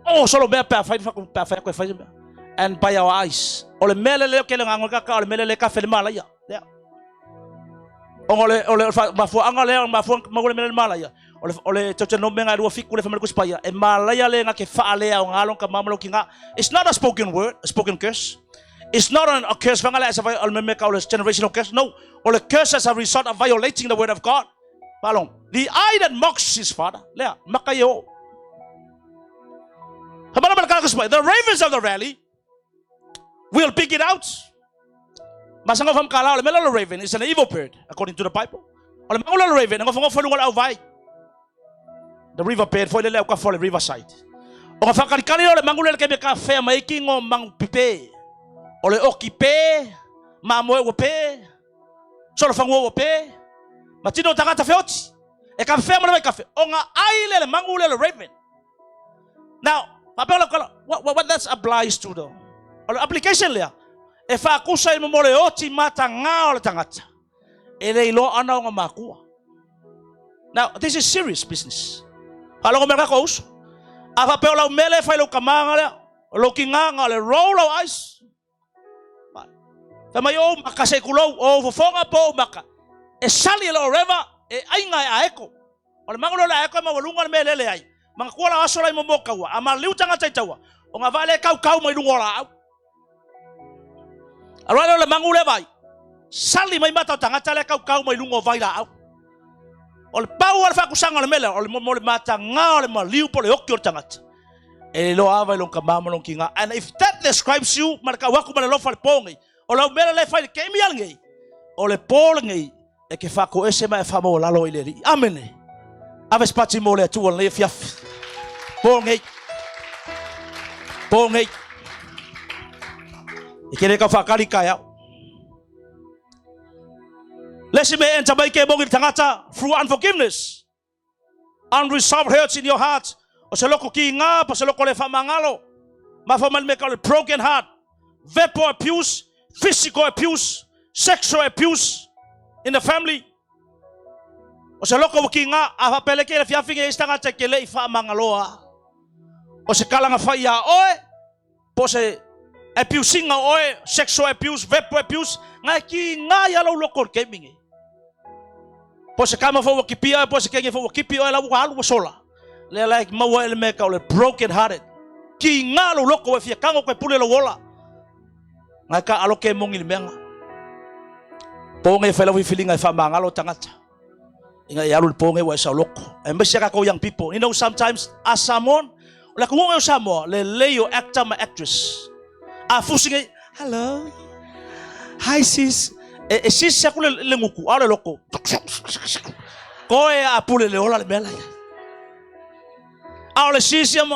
Oh, solo and by our eyes. Ole melele ke lenga ngaka ole melele ka fel malaya. Ya. Ole mafu angale mafu magole melele malaya. Ole choche no menga do fikule famel kuspaya. E malaya le ngake faale au ngalong ka mamalo kinga. It's not a spoken word, a spoken curse. It's not a curse fangala as a ole meka ole generational curse. No. Ole curse as a result of violating the word of God. Palong. The eye that mocks his father. Lea makayo. The ravens of the valley will pick it out. Masang of kala ole raven is an evil bird according to the Bible. Ole mangula raven ang fongo fonungal away. The river bird for the ka for the riverside. O fa kali ole mangula ke ka fe making o mang pipe. Ole oki pe, mamoe wa pe, solo fango wa pe, matino tangata feoti. E ka fe mo ka fe. Onga aile le mangule le raven. Now, what that applies to the application there. E fa kusa mo le oti mata nga o tangata. E le lo ana nga makua. Now, this is serious business. Halo ko merka ko uso. Afa pe o mele fa lo kamanga le lo kinga le roll of ice. Tama yo makase kulo o fonga po maka. E sali lo reva e ainga a eko. O le mangulo la eko ma walunga mele le ai. Mga kuala aso lai mo mokawa. Ama liu tanga taitawa. O nga vale kau mai lungola au. Arwala le mangule vai. Sali mai mata tangata le kau mai lungo vai la au. O le pau ala fa kusanga le mele. O le mo le mata nga o le ma liu po le oki o tangata. E lo ava lo kamama lo kinga. And if that describes you, marka waku ma le lofa le pongi. O la mele le fai kemi alngi. O le polngi e ke fa ko ese ma e fa mo lalo ile ri. Amen. Ave spati mo le tu le fiaf. Pongi. Pongi. E kere ka fa kali kaya. Lesi me enta mai ke bongi tangata through unforgiveness. Unresolved hurts in your heart. O se loko ki nga, po se loko le fa mangalo. Ma fa mal me ka le broken heart. Verbal abuse, physical abuse, sexual abuse in the family. O se loko ki nga, a pele ke le fiafinga istanga te ke le fa mangaloa. O se kalanga fa ia oe, po se abusing oe, sexual abuse, verbal abuse, nga ki nga ya lo loko ke mingi. Po se kama fo wakipia, po se kenge fo wakipi oe la walu sola. Le like mawa ele meka ole broken hearted. Ki nga lo loko e fia kango ko pule lo wola. Nga ka aloke mongi le menga. Ponge fela wi feeling ai fa mangalo tangata. Inga ya lo ponge wa sa loko. E mbese ka ko young people. You know sometimes as someone la ko ngo samo le leo actor ma actress. A fusinge hello. Hi sis. E sis sa ko le nguku ale loko. Ko e a pule le ola le mela. Aole sisia mo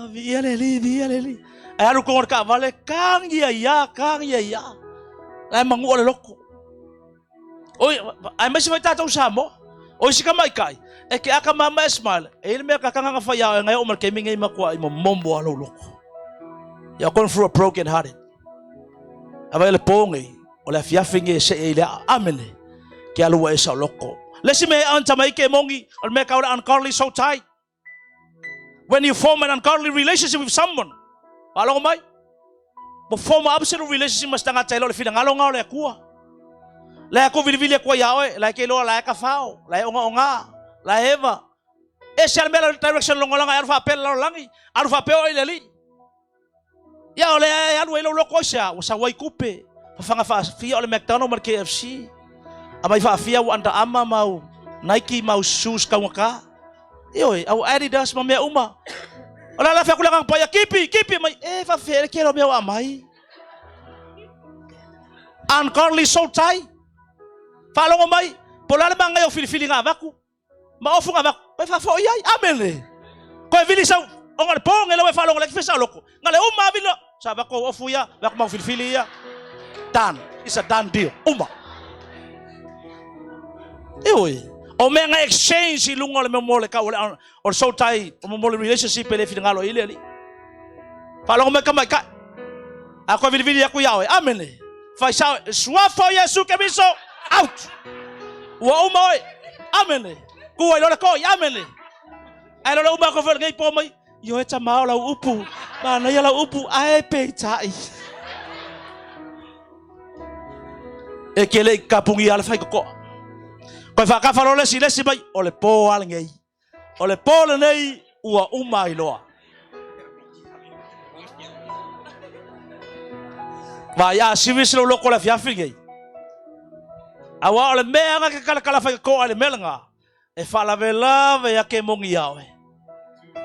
vialeli. Ai alu ko ka vale kang ya. Lai mangu ole loko. Oi, ai mas vai tata usamo. Oi sika mai kai. E ke aka mama smile. E me ka kanga fa ya ngai o mar ke mingai makwa i mombo alo loko. Ya going through a broken hearted. Ava le pongi ole fiafinge se ile amene. Ke alu e sa loko. Lesi me anta mai ke mongi ol me ka ungodly so tight. When you form an ungodly relationship with someone, along mai, but form an absolute relationship mas tanga tayo le fina ngalong le akua, le aku vili akua yawe, le kelo le kafao, le onga, le eva, sial mela direction longolang arfa pel langi, arfa peo ileli, ya le alu elo lokosia, wasa wai kupe, fanga fa fia le McDonald's mar KFC, amai fa fia anda ama mau Nike mau shoes kawaka. Yoi, au Adidas mamea uma. Ola la fa kulangang paya kipi mai fa fere kero meu amai. Ungodly so tai. Falongo mai, pola le manga yo filifili nga vaku. Ma ofu nga vaku, pe fa fo yai amele. Ko vili sa onga pong ele we falongo le fesa loko. Ngale uma vilo sa vaku ofu ya, vaku ma filifili ya. Done. It's a done deal. Uma. Yoi. O menga exchange ilungo le memole ka or so tai o memole relationship ele fingalo ile ali. Falo me kama ka. Ako vili aku yawe. Amen. Fa sa swa fo Yesu ke biso out. Wa o moi. Amen. Ku ai lo ko amen. Ai lo uma ko fel ngai po mai. Yo eta mau la upu. Ba na ya la upu ai pe tai. E kele kapungi ala fai ko. Pai fa ka falo le silesi mai o le po alngei. O le po le nei ua uma iloa. Va ya sivis lo loko la fiafingei. Awa o le mea nga ka kala fa ko ale melanga. E fa la vela ve ya ke mongi yawe.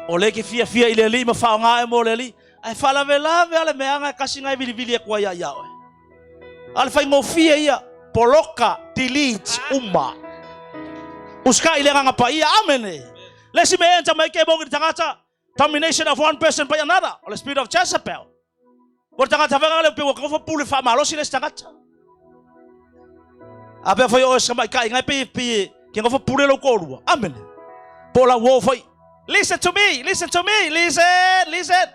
O le ke fia ile li ma fa nga e mo le li. Ai fa la vela ve ale mea nga kasi nga vili ko ya yawe. Al fa ngo fia ia poloka delete uma. Uska ile nga pa ia amen. Lesi me enta mai ke bongi tangata termination of one person by another or the spirit of Jezebel. Por tangata vanga le pe ko fa pule fa malo sile tangata. Ape foi o ska mai kai ngai pe ke ko fa pule lo ko lua. Amen. Pola wo foi. Listen to me, listen to me, listen.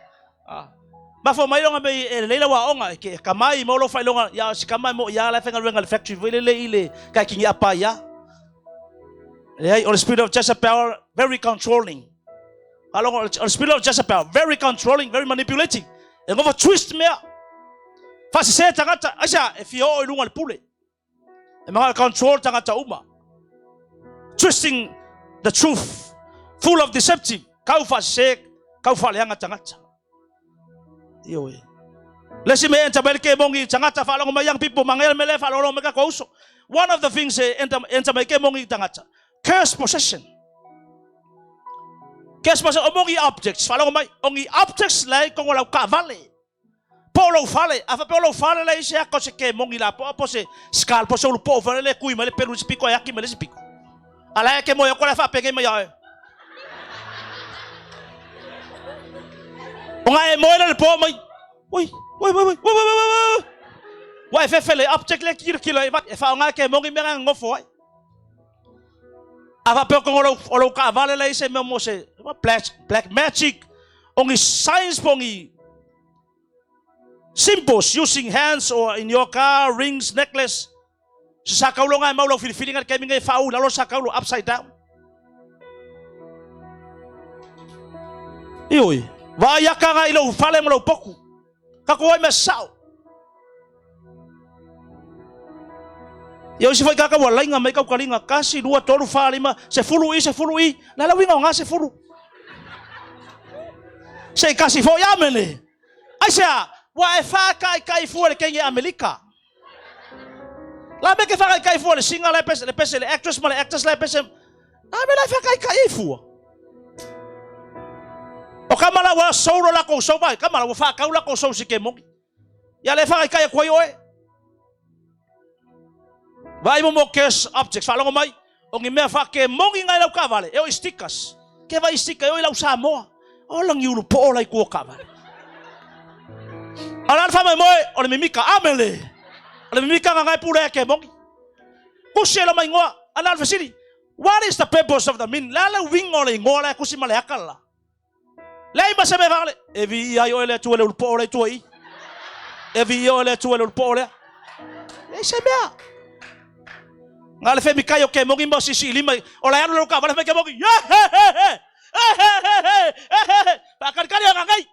Ba fo mai longa me leila wa onga ke kamai mo lo fai longa ya si kamai mo ya la fenga renga factory vile le ile kai kingi apa ya. Or the spirit of Jezebel, very controlling. Or the spirit of Jezebel, very controlling, very manipulating. And over twist me. Fast say tangata asa if you o lunga pule. E mga control tangata uma. Twisting the truth, full of deceptive. Kau fast say kau fale hanga tangata. Yo. Lesi me enta belke mongi tangata falong mayang people mangel mele falong meka kauso. One of the things enta belke mongi tangata. Curse possession. Curse possession. Omongi objects. Falong may ongi objects lai kung wala ka vale. Polo fale. Afa polo fale lai siya ko se ke mongi la po se skal po se lupo fale le kui male peru spiko yaki male spiko. Ala ke mo yo ko la fa pege mo ya. Onga e mo le po mai. Oi. Wai fe fele object le kilo e fa onga ke mongi me ngofo. Ava pe ko olo ka vale lai se mo se black magic only signs pongi symbols using hands or in your car rings necklace sa kaulo nga maulo feeling at kami nga fau lalo sa kaulo upside down ioi va ya ka nga ilo fale mo poku kakuai mesao yo si foi kaka wala nga mai kau kalinga kasi 2 3 4 5 se fulu i na la winga nga se fulu se kasi fo ya mele aisha wa fa kai fu le kenye Amerika la me ke fa kai fu le singa le pese le actress le actress le pese na me la fa kai fu o kamala wa solo la ko so bai kamala wa fa ka la ko so si ke mo ya le fa kai ko yo vai mo curse objects falong mai ongi me fa ke mongi ngai lau ka vale eu stickers ke vai sticker eu lau sa mo o lang yulu po lai ko ka vale alan fa mai mo o le mimika amele o le mimika ngai pure ke mongi kusela mai ngoa alan fa siri what is the purpose of the min la la wing o le ngola kusima le akala lai ba se me vale evi ai o le tu le po le tu i evi o le tu le po le e se mea ngale fe mikayo ke mongi mo sisi lima ola ya lo ka vale ke mongi pa kan kali ngai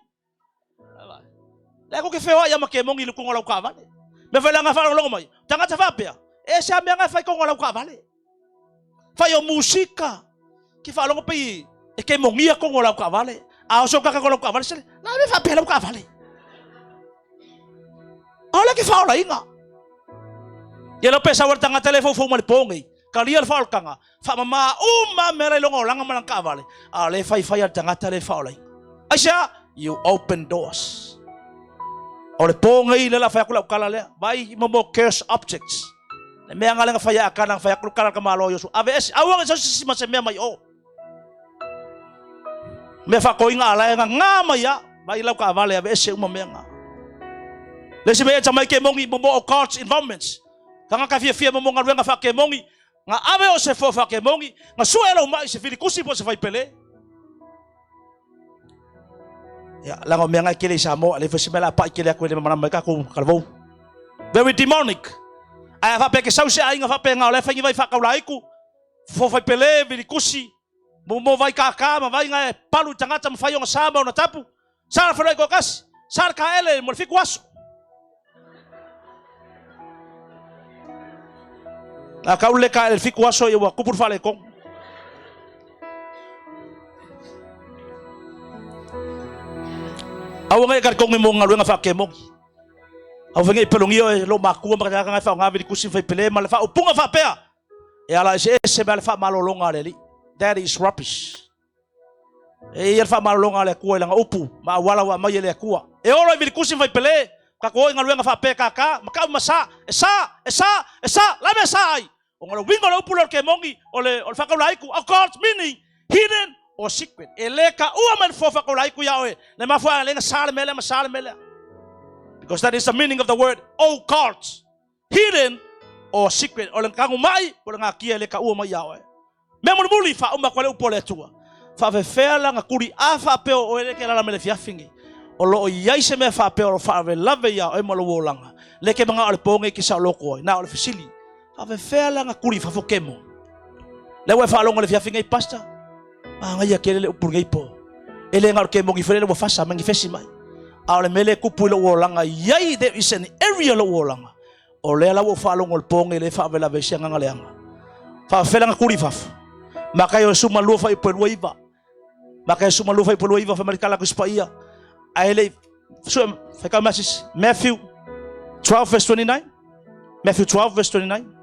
la ko ke fe wa ya ma ke mongi lu ko ngola ka vale me fe la nga fa lo mai tanga ta fa pe e sa me nga fa ko ngola ka vale fa yo musika ki fa lo pe e ke mongi ko ngola ka vale a so ka ngola ka vale se la me fa pe lo ka vale ola ki fa ola inga yelo pesa war tanga telefon fo mal pongi kalia fa kanga fa mama mere longo langa malang ka vale ale fai tanga telefon lai aisha you open doors ole pongi le la fa kula kala le vai mo curse objects le me ngala fa ya kana fa kula kala kamalo yo aves awang so si ma se me mai o me fa ko inga ala nga ma ya vai la ka vale aves uma me nga le se me tamai ke mongi mo occult environments tanga ka fia mo nga renga fa ke mongi nga ave o se fo fa ke mongi nga suelo mai se fili kusi po se fai pele ya la ngo menga kele sa mo ale fo la pa kele ko le mana mai ka ko kalvo very demonic ai fa pe ke sau se ai nga fa pe nga ole fa ngi vai fa ka ulai ku fo fai pele fili kusi mo vai ka ma vai nga palu tanga tam fa yo nga sa na tapu sa fa ko kas sa ka ele mo fi kwaso la kaule ka el fiku aso yo ku por fale con awanga ka kong mo ngalu nga fa kemo awanga pelongi yo lo maku ma ka nga fa nga vi kusi fa pele mal fa upunga fa pea e ala se mal fa malolonga le that is rubbish e yer fa malolonga le ku nga upu ma wala wa mai le ku e ora vi kusi fa pele ka ko ngalu nga fa pe ka maka masa esa la mesai ngolo wingo lo pulo ke mongi ole fa ka laiku occult meaning hidden or secret eleka uamen fo fa ka laiku yawe le ma fa le sale mele Because that is the meaning of the word occult. Hidden or secret. O lang kangumai, o lang akia le ka ua mai yawe. Memon muli fa uma kwa le upole tua. Fa vefea lang akuri afa peo o ele ke la mele fiafingi. O lo o yaise me fa peo o fa ve lave ya o malo wolanga. Leke mga ole ponge ki sa loko na ole fisili. Fa vefea lang akuri fa fokemo. Le we fa longa le fiafingi i pasta. Nga ya kele le upurgei po. Ele ngar ke mo ngifere le fasa mangi fesi mai. Aole mele kupu lo wolanga yai there is an area lo wolanga. O le la wo fa longa le ponge le fa vela vesia nga leanga. Fa fela nga kuri fa. Makayo suma lu fa ipelwa iba. Makayo suma lu fa ipelwa iba fa marikala ku spaia. Aele so fa ka masis Matthew 12 verse 29. Matthew 12 verse 29.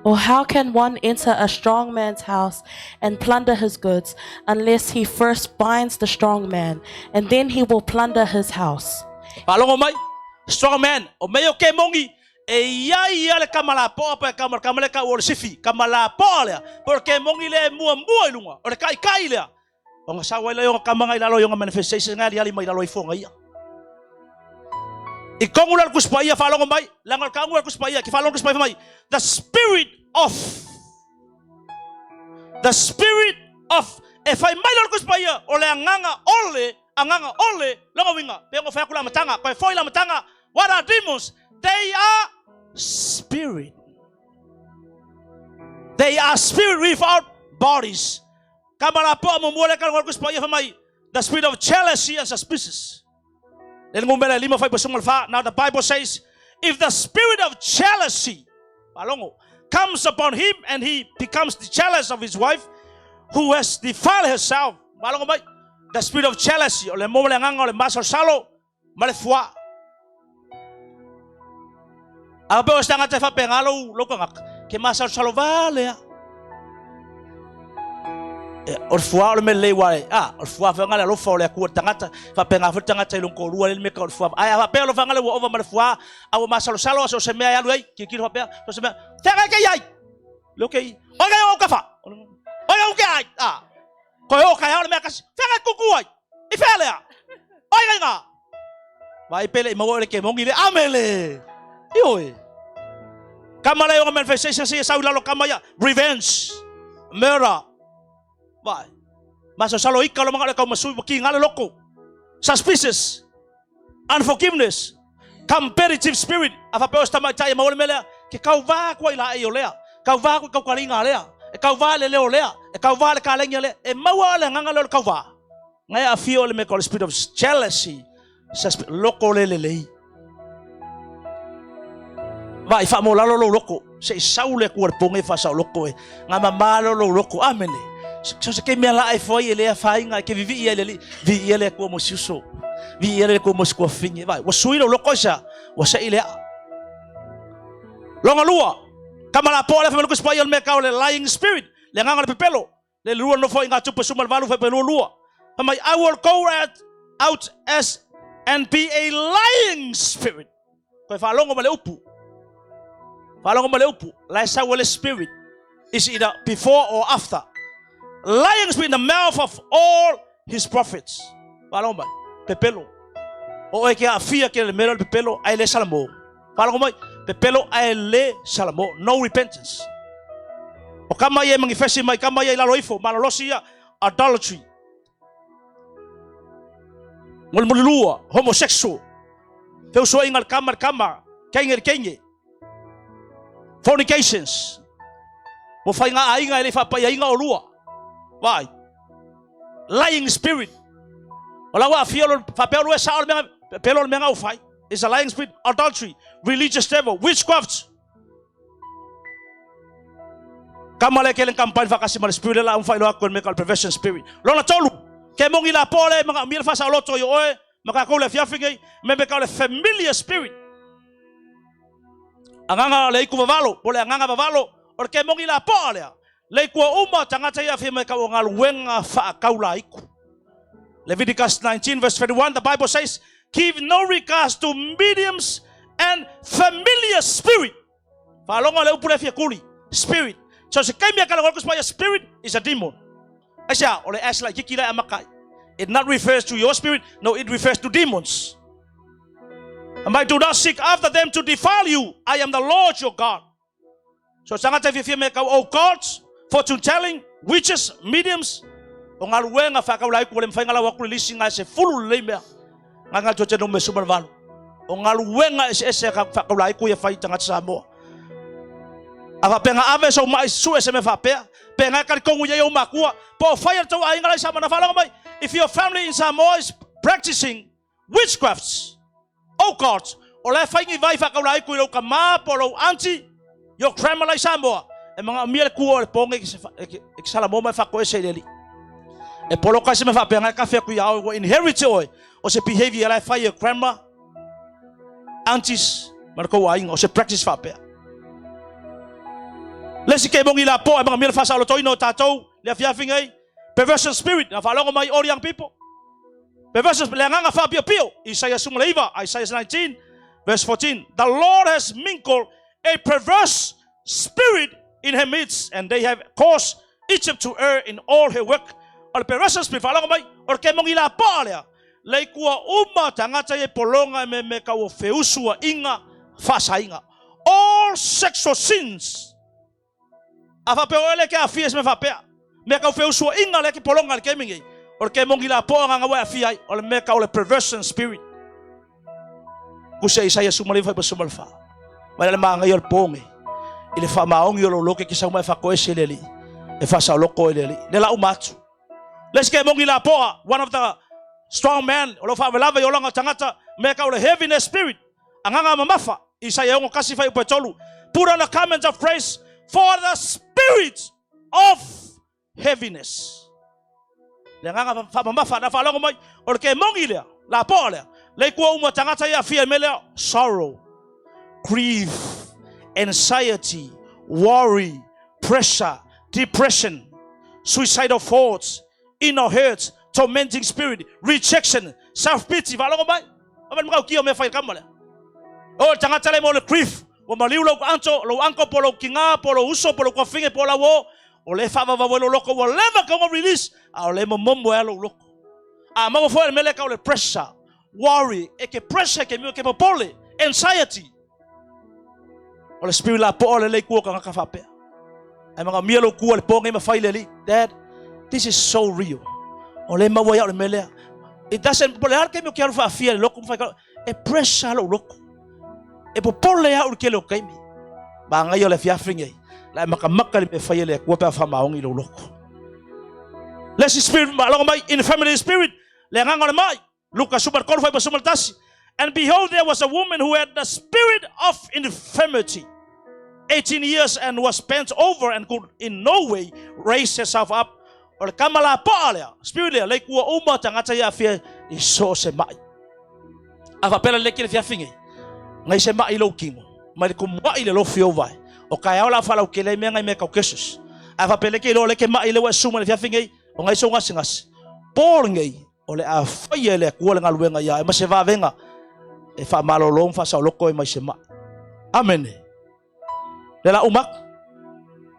Or how can one enter a strong man's house and plunder his goods unless he first binds the strong man, and then he will plunder his house? Palongo mai, strong man, o meio ke mongi, e ia le kamala po pa kamala ka o sifi, kamala po le, porque mongi le mua ilunga, o le kai le. O nga sawa le yo kamanga ilalo yo manifestation nga ali mai lalo ifonga ia. Ikongular kuspaya falongo mai, langal kangular kuspaya, ki falongo kuspaya mai. The spirit of if I mai kuspaya ole anganga ole longa winga, pengo fa kula matanga, ko foi la matanga. What are demons? They are spirit. They are spirit without bodies. Kamala po mo mole kangular kuspaya mai. The spirit of jealousy and suspicious. Now the Bible says, if the spirit of jealousy comes upon him and he becomes jealous of his wife who has defiled herself, the spirit of jealousy, orfua ole mele wale orfua fa ngala lo fa ole ku tangata fa penga fa tangata ilongo ruwa le meka orfua aya fa pe lo fa ngala wo over malfua awo masalo salo so se me ya lui ki fa pe so se me fa ke yai lo ke oga yo ka fa oga ke ai ko yo ka ya ole meka fa ku ku ai ifele ya oga nga vai pele mo ole ke mongi le amele yo kamala yo manifestation se sa lo kamaya revenge murder. Vai. Masa salo ikalo mga kau masui baki ngale loko. Suspicious. Unforgiveness. Competitive spirit. Afa pe osta mai ma ole mele ke kau va ko ila e olea. Kau va ko kau linga lea. E kau va le olea. E kau va le kalenya le. E mawa le nganga le kau va. Ngai a feel le me call spirit of jealousy. Loko le. Vai fa mo lalo loko. Se saule kuerpo ngai fa sa loko e. Ngama malo loko amene. So se ke me la ai foi ele fa inga ke vivi ele ko mo suso vi ele ko mo sko fingi vai wa suilo lokosa wa sa ile longa lua kamala pole fa ko spoil me ka le lying spirit le nganga le pepelo le lua no foi inga tupa sumal valu fa pelo lua mai I will go out as and be a lying spirit ko fa longa male upu la sa wele spirit is either before or after. Lying spirit in the mouth of all his prophets. Palomba, pepelo. O eke a fia ke le mero pepelo ai le salamo. Palomba, pepelo ai le salamo. No repentance. O kama ye mangifesi mai kama ye laloifo malolosia adultery. Mulmulua homosexual. Feu so ingal kamar kenge. Fornications. Mo fa inga ainga ele fa pa inga olua. Vai. Lying spirit. Wala wa fiolo fa pelo esa pelo menga ufai. Is a lying spirit, adultery, religious devil, witchcraft. Kamale kelen campaign fa kasi mal spirit la ufai lo akon mekal perversion spirit. Lona tolu. Ke mongi la pole mga mil fa sa loto yo oe maka ko le fiafingi me mekal familiar spirit. Anganga le ku vavalo, pole anganga vavalo, or ke mongi la pole. Leikua uma tangata ia fima ka ngal wenga fa kaula iku. Leviticus 19 verse 21 the Bible says, give no regard to mediums and familiar spirit. Fa longa le upule fia kuli spirit. So se kemia kala ngol kuspaya spirit is a demon. Asa ole asla kikira amakai. It not refers to your spirit, no it refers to demons. I do not seek after them to defile you. I am the Lord your God. So tangata if you make our gods, fortune telling, witches, mediums, ongal wenga fakaulai kulem fangala wakulisi nga se fulu lemia. Nga joje no mesumar valu. Ongal wenga ese fakaulai ku ya faita ngat Samoa. Ava penga ave so mai su ese me fapea. Penga kal kongu ya yo makua. Po fire to ainga sama na fala mai. If your family in Samoa is practicing witchcrafts, occult, o le faingi vai fakaulai ku lo kama polo anti your grandma like Samoa. E mga miel kuo le ponge ke sala mo mai fako ese leli. E polo kasi me fapenga ka fe ku ya o inherit o se behavior la fa your grandma aunties marko wa ingo se practice fapea. Lesi ke bongi la po e mga miel fa salo toino tatou le fiafingai perversion spirit na falongo mai all young people. Perversion le nganga fa pio Isaiah sumleiva Isaiah 19 verse 14. The Lord has mingled a perverse spirit in her midst, and they have caused Egypt to err in all her work. Al perverse spirit falongo mai or ke mongi la palea le kua uma tangata e polonga me ka o feusua inga fasainga. All sexual sins ava peole ke afies me fapea me ka o feusua inga le ke polonga le kemingi or ke mongi la po nga wa afiai or me ka o perversion spirit kusa Isaiah sumalifa pa sumalfa wala mga ngayon pongi ile fa maong yo lo ke kisa mai fa ko eseleli e fa sa loko eleli nela umatu let's get mongi la po one of the strong man lo fa velava yo longa tangata me ka o heaviness spirit anganga mamafa Isaiah ngo kasi fa ipetolu put on a comment of praise for the spirit of heaviness le nganga fa mamafa na fa longo mai o ke mongi la po le ko uma tangata ya fia mele sorrow, grief, anxiety, worry, pressure, depression, suicidal thoughts, inner hurt, tormenting spirit, rejection, self-pity. Valongo mai? Aban mga ukiyo me fay kamala. Oh, tangata le mo le grief. O maliu lo anto, lo anko polo kinga, polo uso, polo kofinge, polo wo. O le fa va lo loko, o leva ka release. A le mo mombo ya lo loko. A mo fo mele ka le pressure, worry, eke pressure ke mi ke popole, anxiety. O le spirit la po le kuo ka ka fape. Ai mga mielo kuo le ponga ma fai le Dad, this is so real. O le ma wa le mele. It doesn't pole har ke mi ke fa fia le loko fa e pressure lo loko. E popole ya urke lo kai mi. Ba nga yo le fia fringe. La makamaka le fai le kuo pa fa maong lo loko. Let's spirit ma lo mai in family spirit. Le nga ngol mai. Luka super call fa sumul tasi. And behold, there was a woman who had the spirit of infirmity, 18 years, and was bent over and could in no way raise herself up. Or kamala paalea, spirit le kua uma tangata ya fia iso se mai. Ava pela le kile fia fingi. Ngai se mai lo kingo. Mai ko mai le lo fio vai. O kai ola fala o kele me ngai me ka kesus. Ava pele ke lo le ke mai le wa suma le fia fingi. O ngai so ngas. Por ngai o le a fia le kua le ngaluenga ya ma se va venga. E fa malolong fa sa loko e mai se mai. Amen. Lela umak.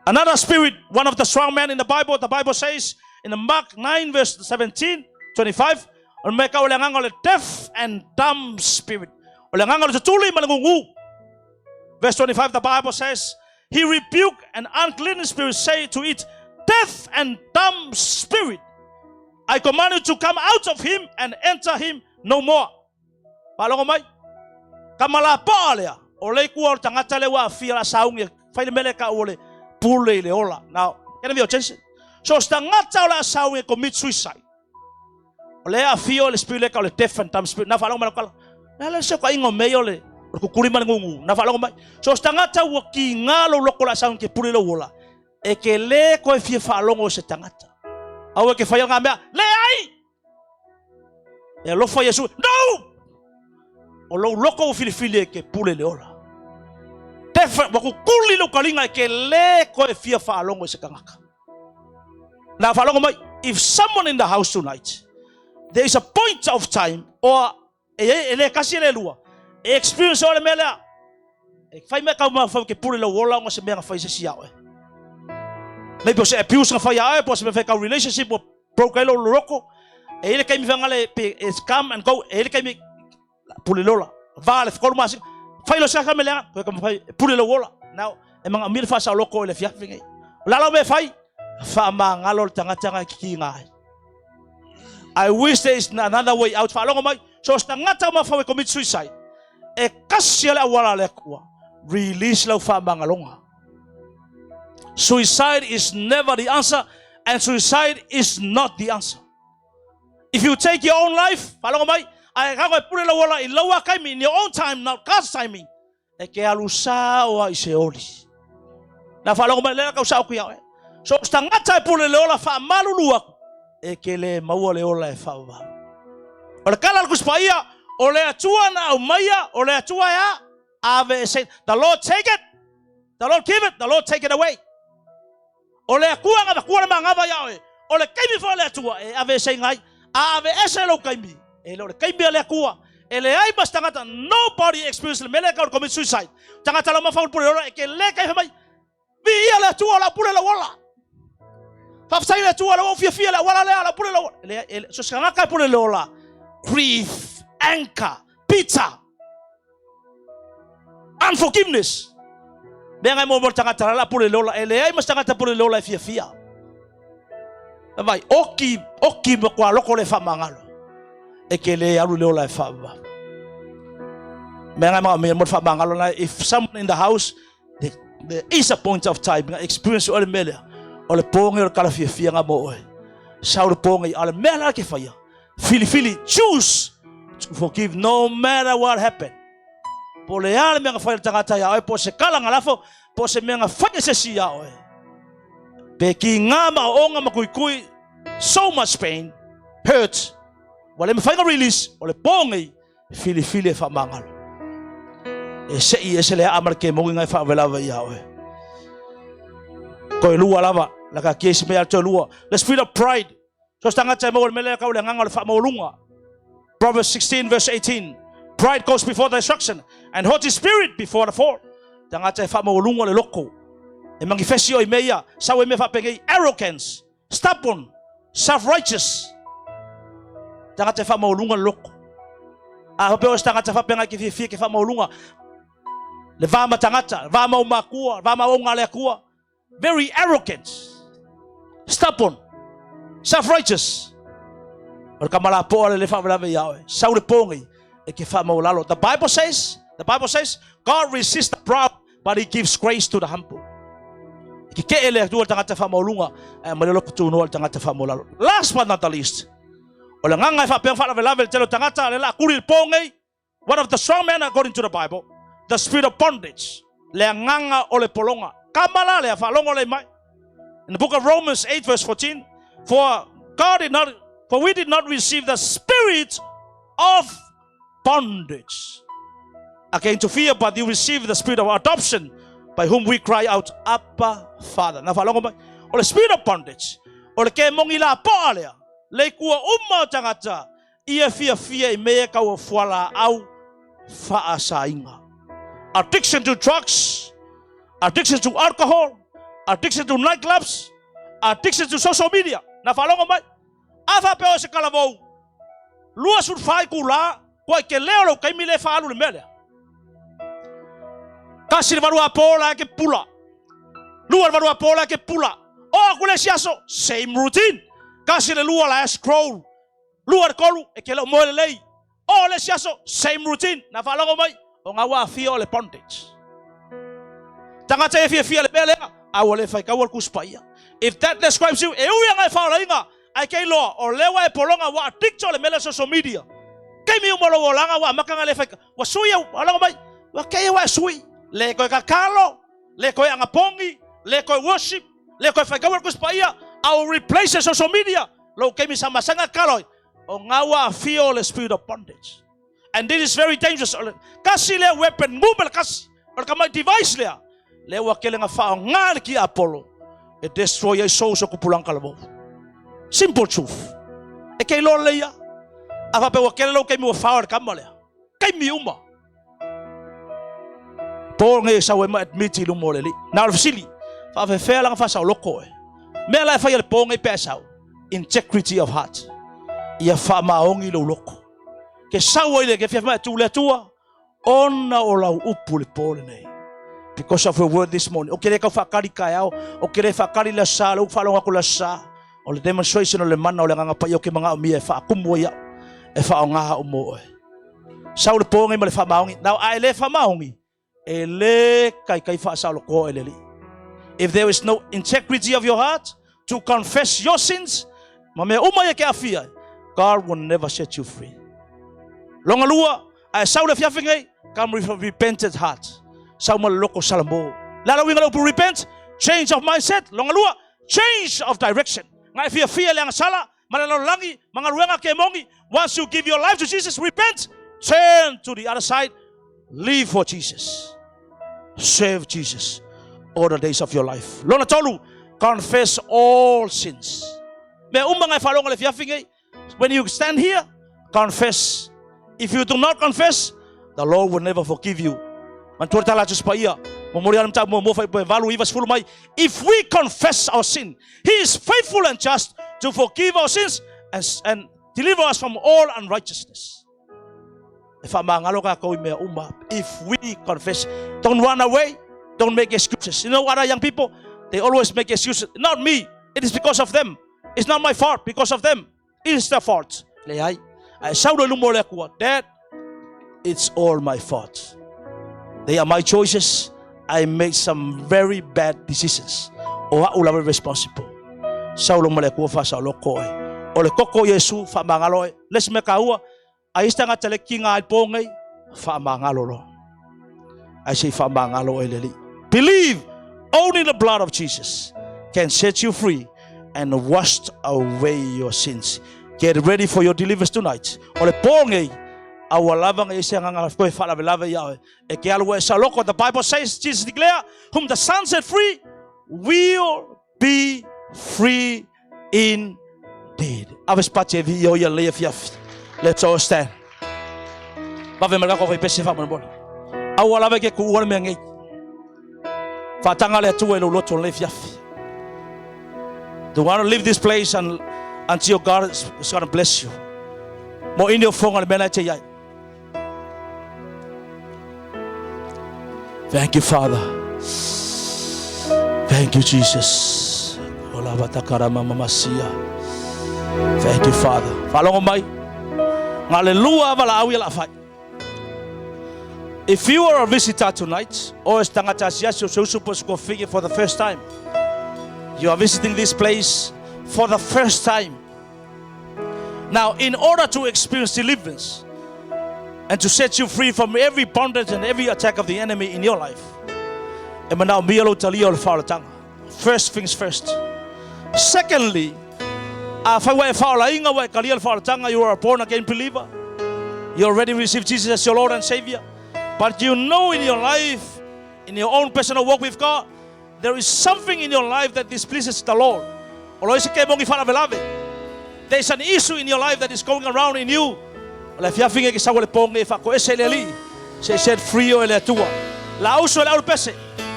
Another spirit, one of the strong men in the Bible says in the Mark 9 verse 17, 25, on meka ole nganga le deaf and dumb spirit. Ole nganga le tuli malangungu. Verse 25, the Bible says, he rebuked an unclean spirit, say to it, deaf and dumb spirit, I command you to come out of him and enter him no more. Palongo mai. Kamala palea. Ole kuo tangata le wa fia la saungi. Faile mele ka ole pule le ola. Now, can you attention? So tangata la saungi commit suicide. Ole a fio le spirit ka ole deaf and dumb spirit. Na falongo mai kala. Na le se ka ingo meyo le. Kukuri mangungu. Na falongo mai. So tangata wa ki ngalo loko la saungi pule le ola. E ke le ko e fia falongo se tangata. Awe ke faya ngambia le ai. E lo fa Yesu. No! O lo loko o filifili ke pule le ola. Tefa waku kuli lo kalinga ke le ko e fia fa longo se kangaka. Na fa longo mai, if someone in the house tonight, there is a point of time or ele kasi le lua. Experience ole mela. E fai me ka ma fa ke pule lo ola ngo se me nga fa se siao. Maybe se abuse nga fa ya po se me fa ka relationship o broke lo loko. Ele kai mi vanga le scam and go ele kai mi pulilola vale ko mas fai lo sa ka melenga ko ka fai pule lo wola now e mga mil fa sa loko le fia fingai lalo me fai fa mangalo tanga ki ngai. I wish there is another way out fa longo mai so stangata ma fa commit suicide e kasiala wala le kwa release lo fa mangalonga. Suicide is never the answer, and suicide is not the answer. If you take your own life, I put it in lower kaimi in your own time, not God's timing. Eke alusawa iseoli. Na falong mai le ka usau ku yawe. So stangata put le ola fa malulu aku. Eke le mau le ola e fa wa. Ora kala ku spaia, ole atua na umaya, ole atua ya. Ave said, the Lord take it, the Lord give it, the Lord take it away. Ole akua nga bakua na ngava yawe. Ole kaimi fa le atua e ave say ngai. Ave eselo kaimi. Ele ole kaimi le akua. Ele ai bas tangata nobody experience le mele ka commit suicide. Tangata la mafa pure ora ke le kai mai. Vi ia le atua la pure la wala. Fa sai le atua la ofia la wala le la pure la wala. Ele so skanga ka pure le ola. Grief, anger, bitter, unforgiveness. Benga mo mo tangata la pure le ola. Ele ai mas tangata pure le ola fia. Vai oki mo kwa loko le fa mangalo. Ekele alu le ola fa. Benga mo fa mangalo na if someone in the house there is a point of time experience ole mele. Ole ponge ole kala fia nga mo. Saul ponge ole mele ke faya. Fili choose to forgive no matter what happened. Pole ale menga fa tangata ya o po se kala ngalafo po se menga fa se sia o. Beki ngama onga makui so much pain, hurt. Wale me final release, wale pongi fili fa mangalo. Ese le amar ke mo ngai fa vela va yawe. Ko lua lava la ka kiesi me alto lua. The spirit of pride. So stanga tsa mo mele ka ule nganga le fa mo lunga. Proverbs 16 verse 18. Pride goes before the destruction and haughty spirit before the fall. Tanga tsa fa mo lunga le loko. Emang Efesio imeya sawe me fa pegi arrogance, stubborn, self-righteous. Tanga te fa maulunga loko. A hope o tanga te fa penga ki fi ke fa maulunga. Le vama tangata, vama umakua, vama unga le akua. Very arrogant, stubborn, self-righteous. Or kamala po le fa vela yawe. Saure pongi e ke fa maulalo. The Bible says God resists the proud but he gives grace to the humble. Last but not the least, one of the strong men according to the Bible, the spirit of bondage. In the book of Romans 8 verse 14, for we did not receive the spirit of bondage again to fear, but you received the spirit of adoption, by whom we cry out, Abba, Father. Na falongo ba? O le spirit of bondage. O le ke mongila po alea. Le kua tangata. Ia fia i mea ka o fuala au faasainga. Addiction to drugs. Addiction to alcohol. Addiction to nightclubs. Addiction to social media. Na falongo ba? Afa peo se kalavou. Lua sur fai kula. Kwa ke leo lo kai mile fa alu le mele. Kasi varua pola ke pula. Luar varua pola ke pula. Oh, kule siaso. Same routine. Kasi le luar la scroll. Luar kolu e ke lo moele lei. Oh, le siaso. Same routine. Na falongo mai. O ngawa fio le bondage. Tangata e fia le bele. Awale fai kawal kuspaya. If that describes you, e uya ngai fa lainga. Ai ke lo o lewa e polonga wa TikTok le mele social media. Ke mi umolo wolanga wa makanga le fai. Wa suya falongo mai. Wa ke wa sui. Le koe kakalo, le koe angapongi, le koe worship, le koe whaikawar kuspaia, I'll replace the social media. Lo kemi sama sanga kaloi. O ngawa feel the spirit of bondage. And this is very dangerous. Kasi le weapon, mubel kasi. Or kamay device le. Le wakele nga fao ngal ki Apollo. It destroy your soul sa kupulang kalabo. Simple truth. E kay lo le ya. Afa pe wakele lo kemi wa fao kamale. Kemi uma. Ponge sa wema admiti lumoleli. Na ofsili. Fa fe lang fa sa loko. Me la fa yel ponge pesau. Integrity of heart. Ia fa maongi lo loko. Ke sa wele ke fa tu le tua. Ona o lau upu le pole nei. Because of your word this morning. O kere ka whakari kai au. O kere whakari la sa. Lau whalonga ko la sa. O le demonstration o le mana o le nganga pai o ke mga umia e whaakumu ia. E whaongaha umo oe. Sau le pōngai ma le whamaongi. Now ai le whamaongi. E le kai whaasaulo ko e le li. If there is no integrity of your heart to confess your sins, ma mea umai e ke awhia, God will never set you free. Longa lua, ai sau le whiawhingai, come with a repentant heart. Sau ma le loko salamo. Lala winga upu repent, change of mindset. Longa lua, change of direction. Ngai whiawhia le angasala, malalo langi, mga ruenga ke mongi. Once you give your life to Jesus, repent, turn to the other side, live for Jesus. Serve Jesus all the days of your life. Lona tolu, confess all sins. Me umanga falonga le fiafingai. When you stand here, confess. If you do not confess, the Lord will never forgive you. If we confess our sin, He is faithful and just to forgive our sins and deliver us from all unrighteousness. If we confess, don't run away, don't make excuses. You know what, young people? They always make excuses. Not me. It is because of them. It's not my fault because of them. It is their fault. Dad, it's all my fault. They are my choices. I made some very bad decisions. O ha'ula responsible. Saulo malekua fa saulo koe. Ole koko Yesu fa mangaloe. Les mekaua. Aista nga teleki nga alpongai fa mangalolo. I say fa mangalo eleli. Believe only the blood of Jesus can set you free and wash away your sins. Get ready for your deliverance tonight. Ole pongai awalavang isa nga koe fa lava yawe. E ke alwe sa loko. The Bible says, Jesus declare, whom the Son set free will be free indeed. Aves pache vi yo ya le fiaf. Let's all stand. Bave malako fa pese fa mon. Awala ke ku wala mengi. Fa tanga le tu elo loto le fiaf. Do you want to leave this place and until God is going to bless you? Mo in your phone mena che yai. Thank you, Father. Thank you, Jesus. Ola batakara mama masia. Thank you, Father. Falongo mai. Hallelujah, vala awi la fai. If you are a visitor tonight, or is tangatas yes, you're supposed to go figure for the first time. You are visiting this place for the first time. Now, in order to experience deliverance and to set you free from every bondage and every attack of the enemy in your life, first things first. Secondly, you are a born again believer. You already received Jesus as your Lord and Savior. But you know in your life, in your own personal walk with God, there is something in your life that displeases the Lord. There's an issue in your life that is going around in you. Say set free.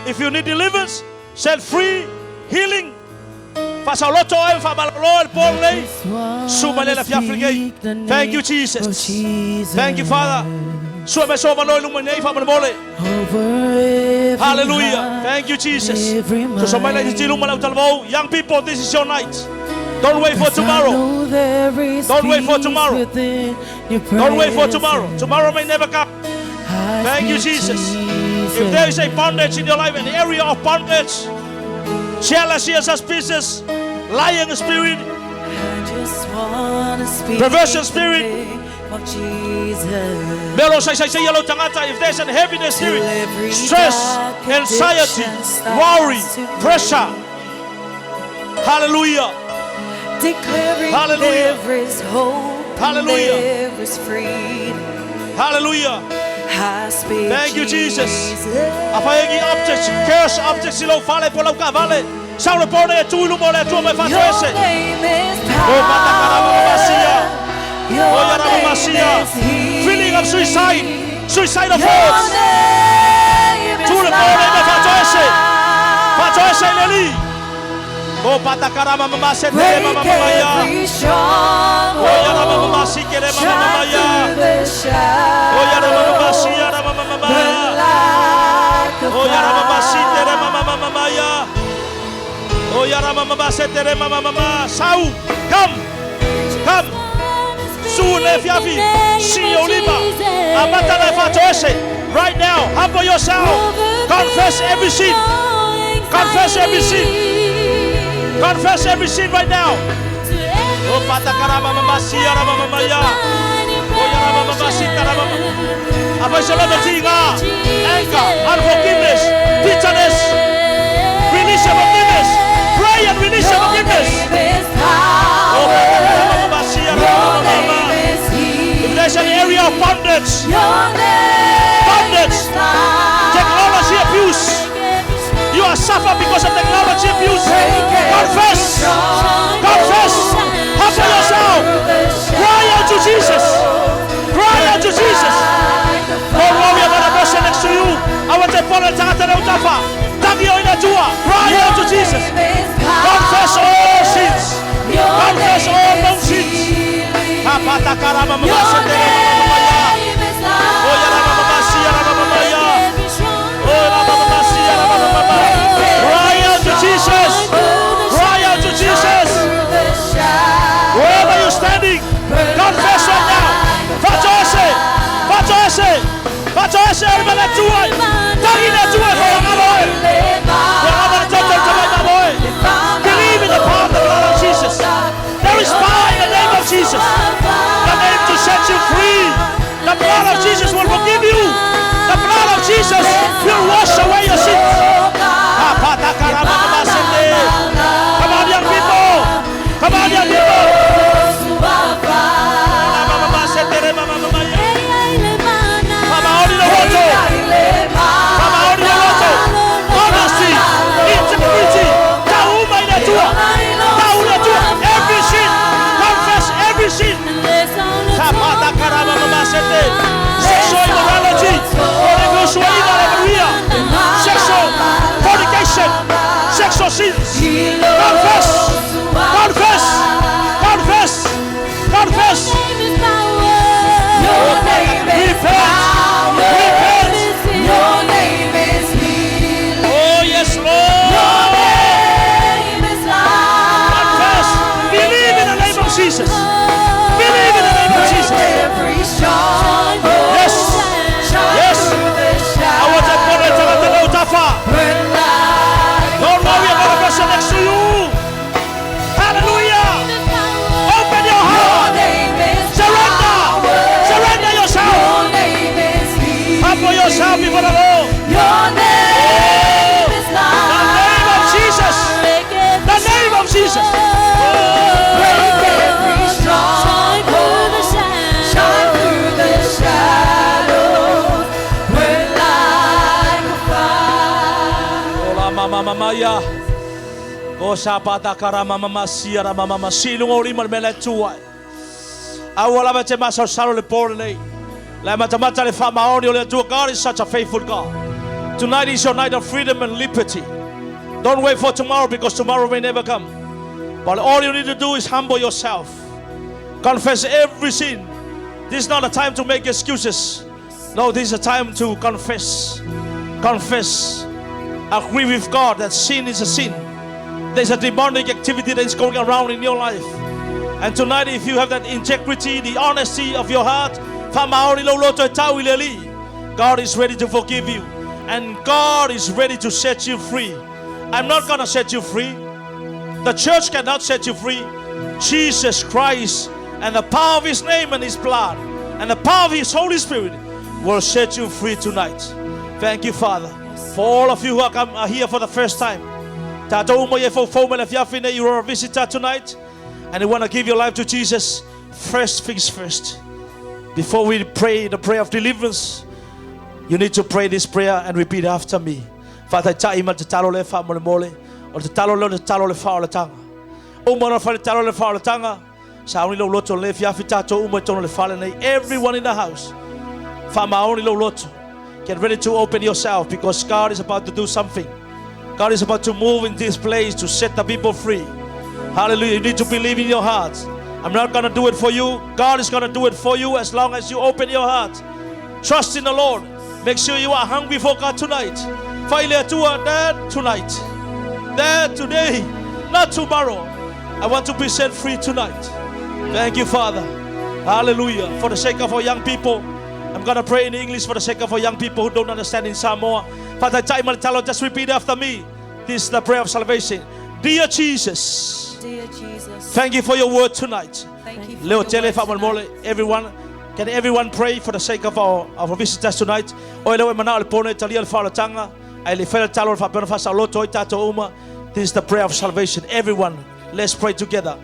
If you need deliverance, set free, healing. Thank you, Jesus. Thank you, Father. Hallelujah. Thank you, Jesus. Young people, this is your night. Don't wait for tomorrow. Don't wait for tomorrow. Don't wait for tomorrow. Tomorrow may never come. Thank you, Jesus. If there is a bondage in your life, an area of bondage, jealousy and suspicious, lying spirit, perversion spirit, if there's a heaviness spirit, stress, anxiety, worry, pressure, hallelujah. Hallelujah. There is hope. Hallelujah. There is freedom. Hallelujah. I speak Thank you, Jesus. Apayagi objects, curse objects, silo fale polau ka vale. Saulo pone e tuilu mole tu me fato ese. Your name is O patakara masia. Your O yara name masia. is healing. Feeling of suicide, suicidal Your thoughts. name is Tuilu pone me fato ese. Fato ese life. leli. O patakara mama se te Break mama maya. every stronghold. O yara mama si kere mama maya. Shine through the O yara mama shadows. si yara mama maya. Oh yara mama setere mama. Sau, come. Soon if yavi. See Oliva. Amata la fatose. Right now, humble yourself. Confess every sin. Confess every sin. Confess every sin right now. Oh patakara mama siara mama ya. Oh yara mama sitara mama. Apa salah tinga. Anger, unforgiveness, bitterness. Release your forgiveness. Pray and release your forgiveness. Oh mama siara mama. If there's an area of bondage, technology abuse, you are suffering because of technology abuse. Confess. Humble yourself. Cry out to Jesus. Don't worry about the person next to you. I want to follow the Utafa. Cry out to Jesus. Confess all sins. Confess all known sins. Cry out to Jesus. Wherever you're standing, confess right now. Fatose, believe in the power of the blood of Jesus. There is power in the name of Jesus. The name to set you free. The blood of Jesus will forgive you. The blood of Jesus will wash away your sins. Come on, young people. Honesty, integrity, every sin. Confess every sin. Sexual immorality, sexual fornication, sexual sins. Confess. Repent. Your name is healing. Oh yes, Lord. Your name is life. Confess. Believe in the name of Jesus. Believe in the name of Jesus. Every stronghold. Yes. I want to put it to the Otafa. Don't worry about the person next to you. Hallelujah. Open your heart. Surrender yourself. Humble yourself before the Lord. Your name is life. The name of Jesus. The name of Jesus. Break every stronghold. Shine through the shadows. Burn like a fire. Ola mama maya. O sapata karama mama siara mama silung ori mal mele tuai. Awala bache masar salo le porne. La matamata le fama oni le tu. God is such a faithful God. Tonight is your night of freedom and liberty. Don't wait for tomorrow because tomorrow may never come. But all you need to do is humble yourself. Confess every sin. This is not a time to make excuses. No, this is a time to confess. Confess. Agree with God that sin is a sin. There's a demonic activity that is going around in your life. And tonight, if you have that integrity, the honesty of your heart, God is ready to forgive you. And God is ready to set you free. I'm not going to set you free. The church cannot set you free. Jesus Christ and the power of His name and His blood and the power of His Holy Spirit will set you free tonight. Thank you, Father. For all of you who are here for the first time, you are a visitor tonight and you want to give your life to Jesus. First things first. Before we pray the prayer of deliverance, you need to pray this prayer and repeat after me. Father, everyone in the house, get ready to open yourself because God is about to do something. God is about to move in this place to set the people free. Hallelujah. You need to believe in your heart. I'm not going to do it for you. God is going to do it for you as long as you open your heart. Trust in the Lord. Make sure you are hungry for God tonight. Faile tua there tonight. There today. Not tomorrow. I want to be set free tonight. Thank you, Father. Hallelujah. For the sake of our young people, I'm going to pray in English for the sake of our young people who don't understand in Samoa. Father, just repeat after me. This is the prayer of salvation. Dear Jesus, Dear Jesus, thank you for your word tonight. thank you for Leo your tele word fa tonight. mole everyone. Can everyone pray for the sake of our visitors tonight? O leo mana al pone tali al fa tanga. Ai le fel talo fa pena fa sa loto tato uma. This is the prayer of salvation. Everyone, let's pray together.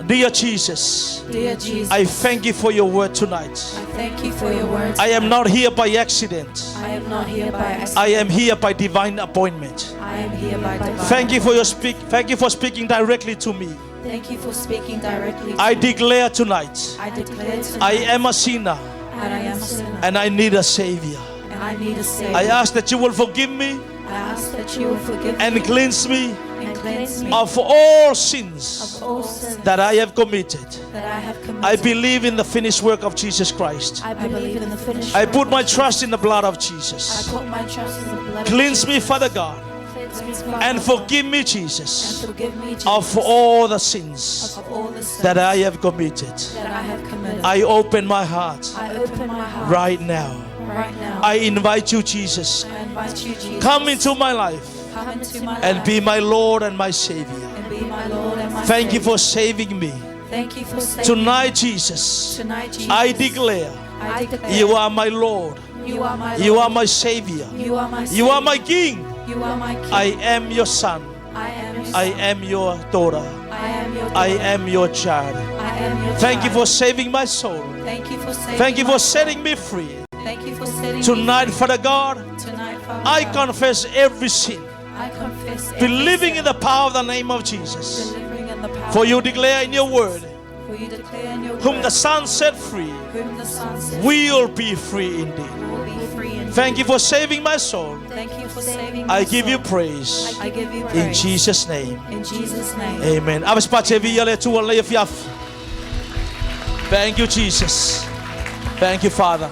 Dear Jesus, Dear Jesus, I thank you for your word tonight. I thank you for your word. I am not here by accident. I am not here by accident. I am here by divine appointment. I am here by divine. Thank you for Thank you for speaking directly to me. Thank you for speaking directly. I declare tonight, I declare tonight I am a sinner that I am a sinner and I need a savior. and I need a savior. I ask that you will forgive me I ask that you will forgive me and cleanse me and cleanse me of all sins of all sins that I have committed. that I have committed. I believe in the finished work of Jesus Christ. I believe in the finished I work put of my Jesus. trust in the blood of I Jesus. put my trust in the blood Cleanse of me, Jesus. Father God, Cleanse me, Father and God, forgive me, and Jesus, forgive me, Jesus, of all the sins of all the sins that I have committed. that I have committed. I open my heart I open my heart right now. right now. I invite you, Jesus, I invite you, Jesus, come into my life come into my and life be my Lord and my Savior. and be my Lord and my Thank you Savior. for saving me. Thank you for saving Tonight, Jesus, me. Tonight, Jesus, I declare I declare you are my Lord. you are my You Lord. are my Savior. You are my You are my Savior. King. You are my King. I am your son. I am your I son. am your daughter. I am your I daughter. am your child. I am your Thank you for child. saving my soul. Thank you for saving Thank you my for soul. setting me free. Thank you for setting Tonight, me Father God, free. Tonight, Father I God, confess every sin, I confess every believing sin, in the power of the name of Jesus. delivering in the power For you of the declare in your word, For you declare in your whom word, the Son set free whom the Son sets will be free indeed. free will be free indeed. Thank you for saving my soul. Thank you for saving my I give you soul. praise I give you praise. in Jesus' name. In Jesus' name. Amen. Abas pa via le tua le fiaf. Thank you, Jesus. Thank you, Father.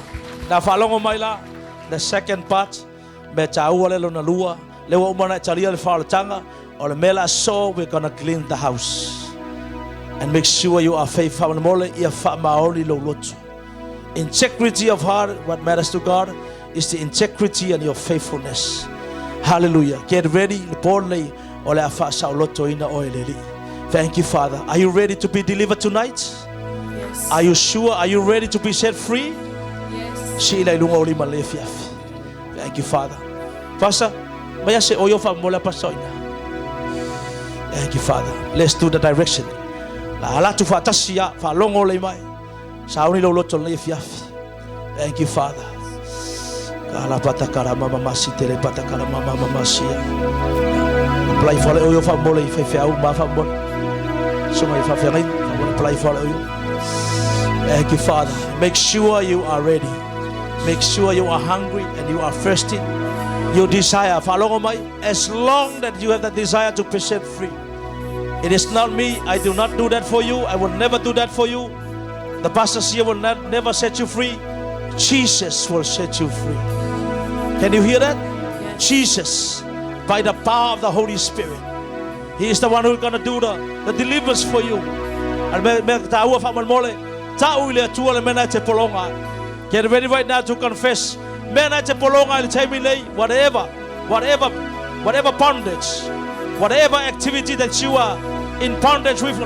Na falongo mai la the second part me chau le lona lua le wa umana chalia le fala tanga o le mela so we're gonna clean the house and make sure you are faithful mole ia fa maoli lo lotu. Integrity of heart, what matters to God is the integrity and your faithfulness. Hallelujah. Get ready. Thank you, Father. Are you ready to be delivered tonight? Yes. Are you sure? Are you ready to be set free? Yes. Thank you, Father. Pastor, may I say oyo fa mola pasoina. Thank you, Father. Let's do the direction. La ala tu fa tasia fa longo le mai. Sauni lo loto le fiafi. Thank you, Father. Kala patakara mama masitele patakara mama masia. Apply for the oil for more if I feel my family. So my family, I want to apply for the oil. Thank you, Father. Make sure you are ready. Make sure you are hungry and you are thirsty. You desire, follow me. As long that you have the desire to be set free. It is not me. I do not do that for you. I will never do that for you. The pastors here will never set you free. Jesus will set you free. Can you hear that? Yes. Jesus, by the power of the Holy Spirit, He is the one who is going to do the deliverance for you. Get ready right now to confess. Whatever bondage, whatever activity that you are in bondage with,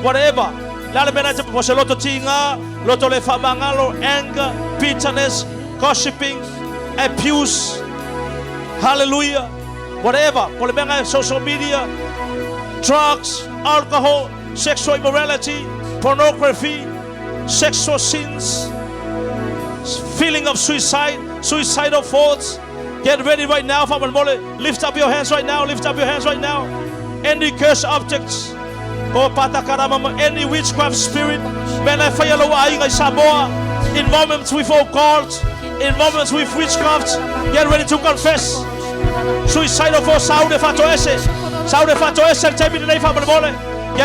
whatever. Anger, bitterness, gossiping, abuse, hallelujah, whatever, social media, drugs, alcohol, sexual immorality, pornography, sexual sins, feeling of suicide, suicidal thoughts. Get ready right now. Lift up your hands right now. Lift up your hands right now. Any cursed objects, any witchcraft spirit, in moments with occult, in moments with witchcraft, get ready to confess. Suicidal thoughts, get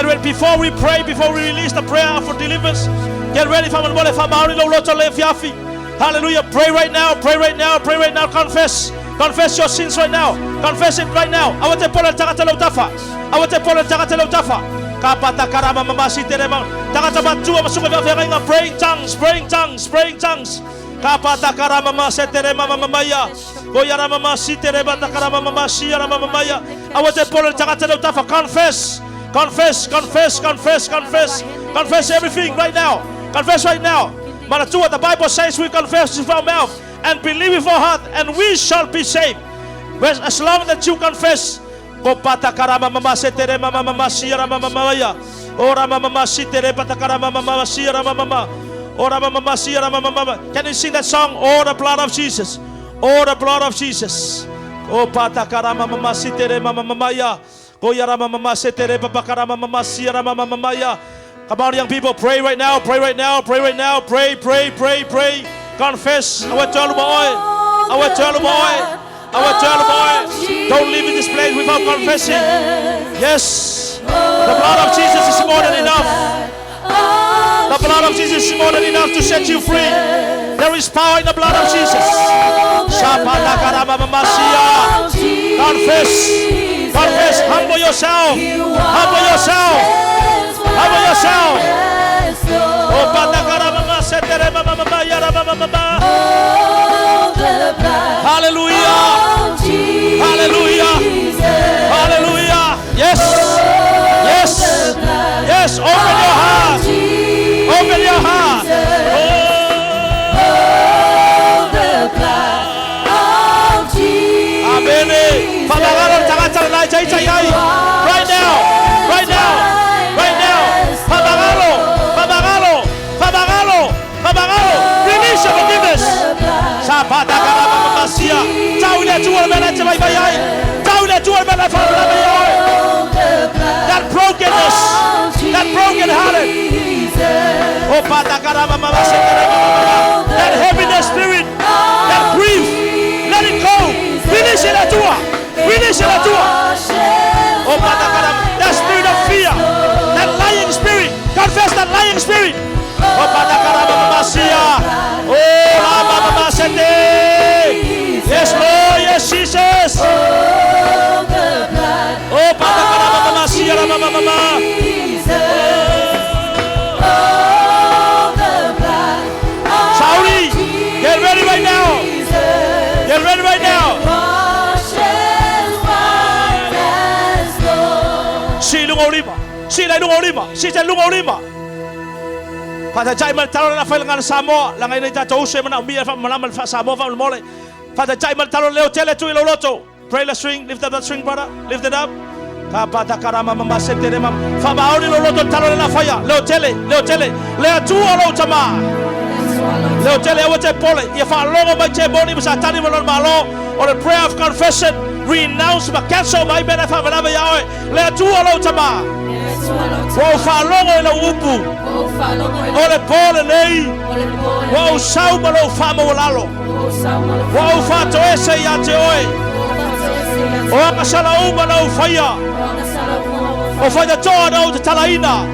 ready before we pray, before we release the prayer for deliverance. Get ready, Hallelujah. Pray right now. Pray right now. Pray right now. Confess. Confess your sins right now. Confess it right now. Awate pola takatalo tafa. Awate pola takatalo tafa. Kapata karama mama siterema. Takataba tua masuka vya praying tongues. Praying tongues. Praying tongues. Kapata karama mama siterema mama maya. Goyara mama siterema takarama mama siara mama maya. Awate pola takatalo tafa. Confess. Confess. Confess. Confess. Confess. Confess everything right now. Confess right now. Manatua, the Bible says we confess with our mouth and believe with our heart, and we shall be saved. As long that you confess, Kopata karama mama setere mama mama siara mama maya. Ora mama sitere patakara mama mama siara mama. Ora mama siara mama mama. Can you sing that song? Oh, the blood of Jesus. Oh, the blood of Jesus. Oh, patakara mama sitere mama maya. Goyara mama setere papakara mama siara mama maya. Come on, young people, pray right now, pray right now, pray right now, pray, pray, pray, pray. Confess. I want to tell you, boy. I want to tell you, boy. I want to tell you, boy. Don't leave in this place without confessing. Yes. The blood of Jesus is more than enough. The blood of Jesus is more than enough to set you free. There is power in the blood of Jesus. Confess. Confess. Humble yourself. Humble yourself. Humble yourself. Oh, patakara mama setere mama mama yara mama mama. Hallelujah. Hallelujah. Hallelujah. Yes. Yes. Yes. Open your heart. Open your heart. Oh. Amen. Pabagalo tangan na chay. Right now. Right now. Right now. Pabagalo. Release your forgiveness. Sapata karama masia. Taulia tuwa bela chay bayay. Taulia tuwa bela fabla bayay. That brokenness. That broken hearted. Oh, pata karama masia. That heaviness spirit. That grief. Let it go. Release it atua. Release it atua. Oh, pata karama. That spirit of fear. That lying spirit. Confess that lying spirit. Oh, pata karama masia. Oh, mama masete. Yes, Lord. Yes, Jesus. Oh, pata karama masia. Mama. Saudi, get ready right now. Get ready right now. Si lungo lima. Si lai lungo lima. Si tai lungo lima. Pada jai mal talon na fail ngan Samoa. Langai ni ta Tusi mana umia fa malamal fa Samoa fa mole. Pada jai mal talon leo tele tu ilo loto. Pray the string. Lift up that string, brother. Lift it up. Kapata karama mama setere mama. Fa baoni lo loto talon na faya. Leo tele. Leo tu lo tama. Leo tele wote pole. Ia fa longo mai te boni bisa tani malon malo. On the prayer of confession, renounce ma cancel my benefit whenever you are. Leo tu lo tama. Wo fa longo ina upu. Ole pole nei. Wo sau malo fa mo lalo. Wo fa to ese ya te oi. O kasala uma na ufaya. O fa to na te talaina.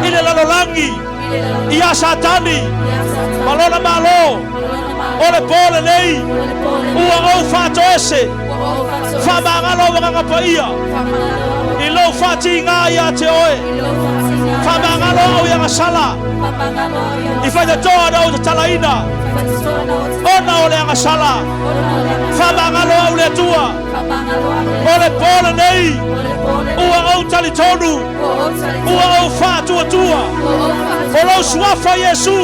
Ile lalo langi. Ia satani. Malona malo. Ole pole nei. Ua o fa to ese. Fa mangalo wanga paia. Ilo fa tinga ya te oi. Fa mangalo ya masala. Ifa to na te talaina. Ona ole ya masala. Fa mangalo ole tua. Ole pole nei. Ua o talitonu. Ua o fa tua. Olo swafa Yesu.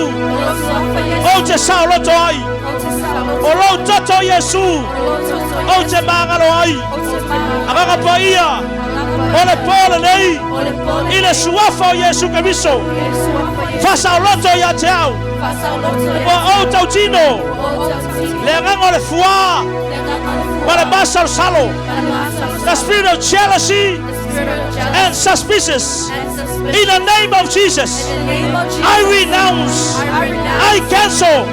O te saulo to ai. Olo toto Yesu. O te mangalo ai. Aga paia. Ole pole nei. Ile swafa Yesu Kristo. Fa saulo to ya tau. O tautino. Le ngole fua. Wale masal salo. The spirit of jealousy and suspicious. In the name of Jesus, I renounce, I cancel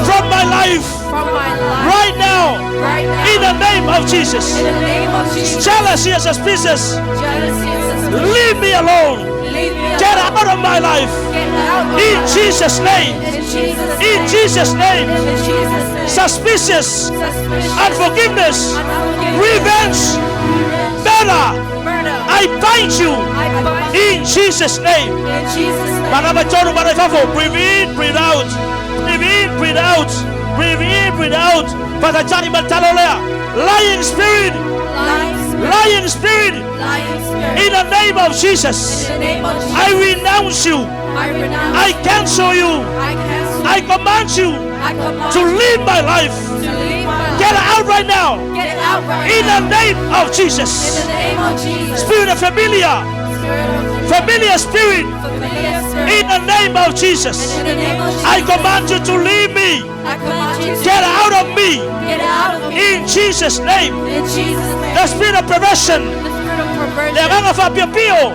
from my life from my life. right now, Right now. in the name of Jesus. In the name of Jesus. Jealousy and suspicious, Jealousy and suspicion. leave me alone. Leave me Get alone. out of my life. Get out of In my life. Jesus' name. In Jesus' In name. Jesus' name. In Jesus' name. Suspicious, Suspicion. unforgiveness, Unforgiveness. revenge, murder, Murder. I bind you I bind you. in Jesus' name. In Jesus' name. Manabatoru manafafo. Breathe in, breathe out. Breathe in, breathe out. Breathe in, breathe out. Patajani matalolea. Lying spirit, Lying spirit. lying spirit. Lying spirit. In the name of Jesus, In the name of Jesus. I renounce you. I renounce. I cancel you. I cancel. I command you I command to live my life. to leave my life. Get out right now. Get out right In the now. name of In Jesus. the name of Jesus. Spirit of familiar, Spirit of familiar spirit. familiar spirit. In the name of Jesus, In the name of Jesus. I command you to leave me. I command you to Get out of me. get out of me. In Jesus' name. In Jesus' name. The spirit of perversion, The spirit of perversion. the pio,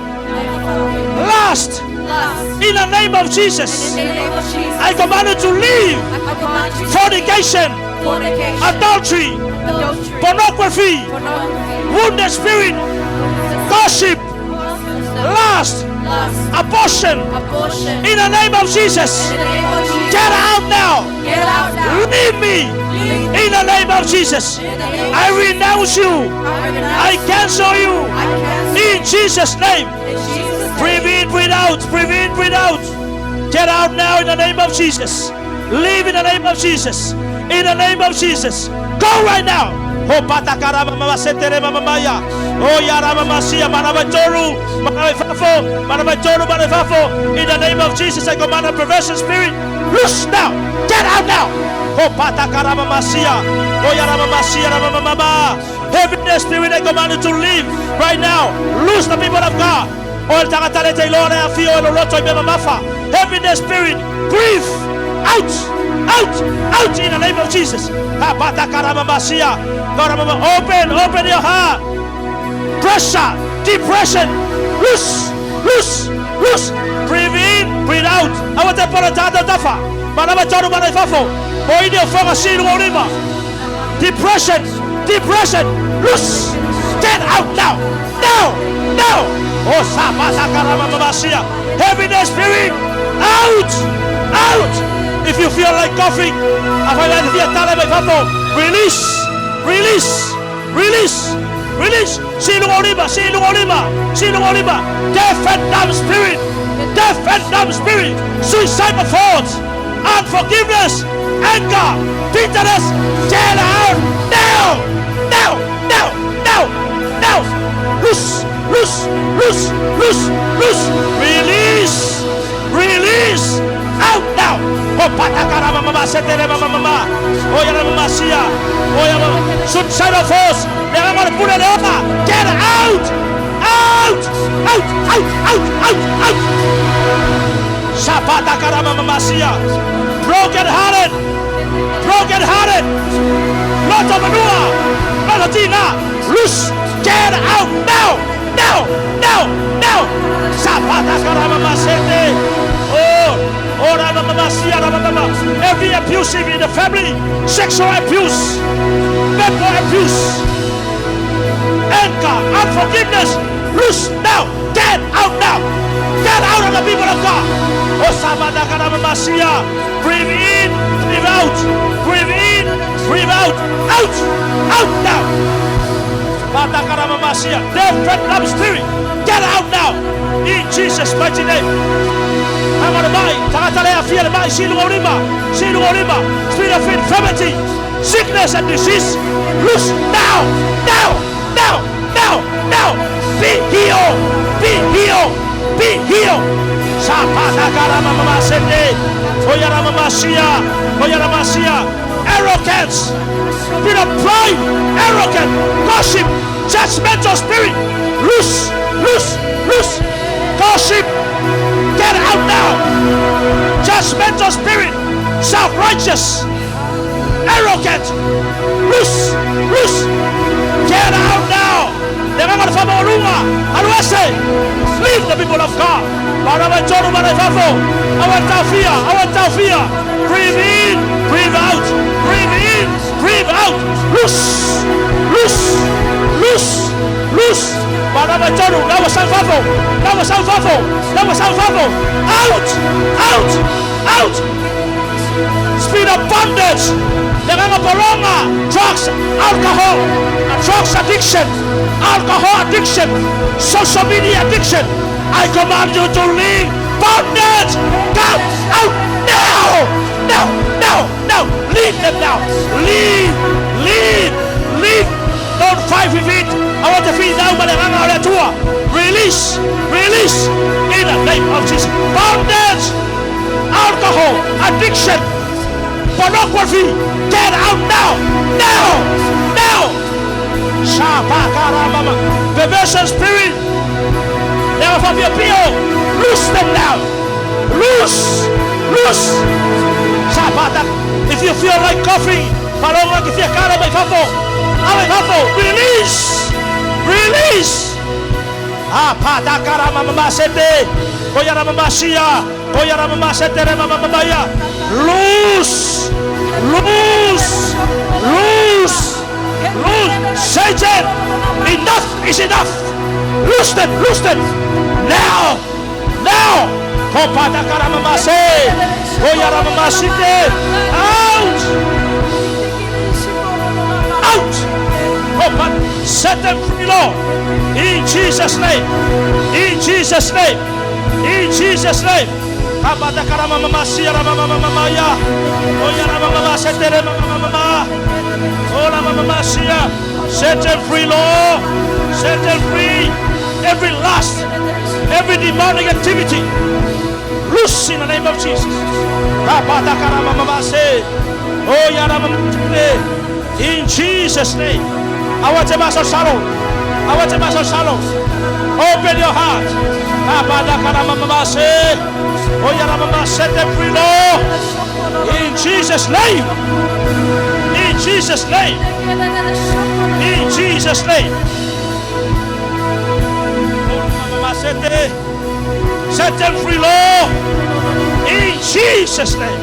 lust. Lust. In the name of Jesus, In the name of Jesus. I command you to leave. I command you to Fornication, fornication. adultery, Adultery. pornography, Pornography. wounded spirit, gossip, lust, Lust. abortion. Abortion. In the name of Jesus, In the name of Jesus. get out now. Get out now. Leave me. Leave me. In the name of Jesus, In the name I of renounce you. I renounce. I cancel you. I cancel. In Jesus' name. In Jesus' name. Breathe in, breathe out. Breathe in, breathe out. Get out now in the name of Jesus. Leave in the name of Jesus. In the name of Jesus. Go right now. Oh, patakarama mama setere mama maya. Oh, yarama masia manabatoru manabafafo manabatoru manabafafo. In the name of Jesus, I command a perversion spirit. Loose now. Get out now. Oh, patakarama masia. Oh, yarama masia mama mama. Heaviness spirit, I command you to leave right now. Loose the people of God. Oh, el tagatalete ilore afio eloloto ibema mafa. Heaviness spirit, breathe out, out, out in the name of Jesus. Open your heart. Pressure, depression, loose, loose, loose. Breathe in, breathe out. I want to put a dafa. Manabatoru manafafo. Oidio fonga silu orima. Depression, depression, loose. Get out now, now, now. Oh, Sapatakaramasia. Heaviness spirit, out, out. If you feel like coughing, release, release, release, release. Silungoliba, silungoliba, silungoliba. Deaf and dumb spirit, deaf and dumb spirit. Suicidal thoughts, unforgiveness, anger, bitterness. Get out now, now, now, now, now. Loose, loose, loose, loose, loose. Release, release. Out now. Oh, patakarama mama setere mama mama. Oh, ya mama sia. Oh, ya mama. Suicidal force. They are going to put it over. Get out, out, out, out, out, out, out. Sapatakarama mama sia. Broken hearted, broken hearted. Lot of manure, lot of tina. Loose. Get out now, now, now, now. Sapatakarama mama sete. Oh. Every abusive in the family, sexual abuse, mental abuse, anger, unforgiveness, loose now, get out now, get out of the people of God. Breathe in, breathe out, breathe in, breathe out, out, out now. Death and love spirit, get out now, in Jesus' mighty name. I'm going to buy. Spirit of infirmity, sickness and disease, loose now, now, now, now, now. Be healed, be healed, be healed. Arrogance, spirit of pride, arrogant, gossip, judgmental spirit, loose, loose, loose, gossip. Get out now. Judgmental spirit, self-righteous, arrogant, loose, loose. Get out now. Lengangan famo lunga. Aluese. Lead the people of God. Para menjoru para fafo. Awan tafia. Breathe in, breathe out. Breathe in, breathe out. Loose. Para menjoru. Lawa sang fafo. Out. Spirit of bondage. Lengangan boronga. Drugs, alcohol, addiction, social media addiction. I command you to leave bondage. Come out now. Leave them now. Leave. Don't fight with it. I want to feel down by the tour. Release in the name of Jesus. Bondage, alcohol, addiction, pornography. Get out now. Perversion spirit. Never from your people. Loose them now. Loose. If you feel like coughing, release. Loose. Satan, enough is enough. Loose them. Now. Out. Set them free, Lord. In Jesus' name. Set them free, Lord. Set them free. Every lust, every demonic activity, loose in the name of Jesus. In Jesus' name. I want to master shalom. Open your heart. Set them free, Lord. In Jesus' name. In Jesus' name. Set them free, Lord. In Jesus' name.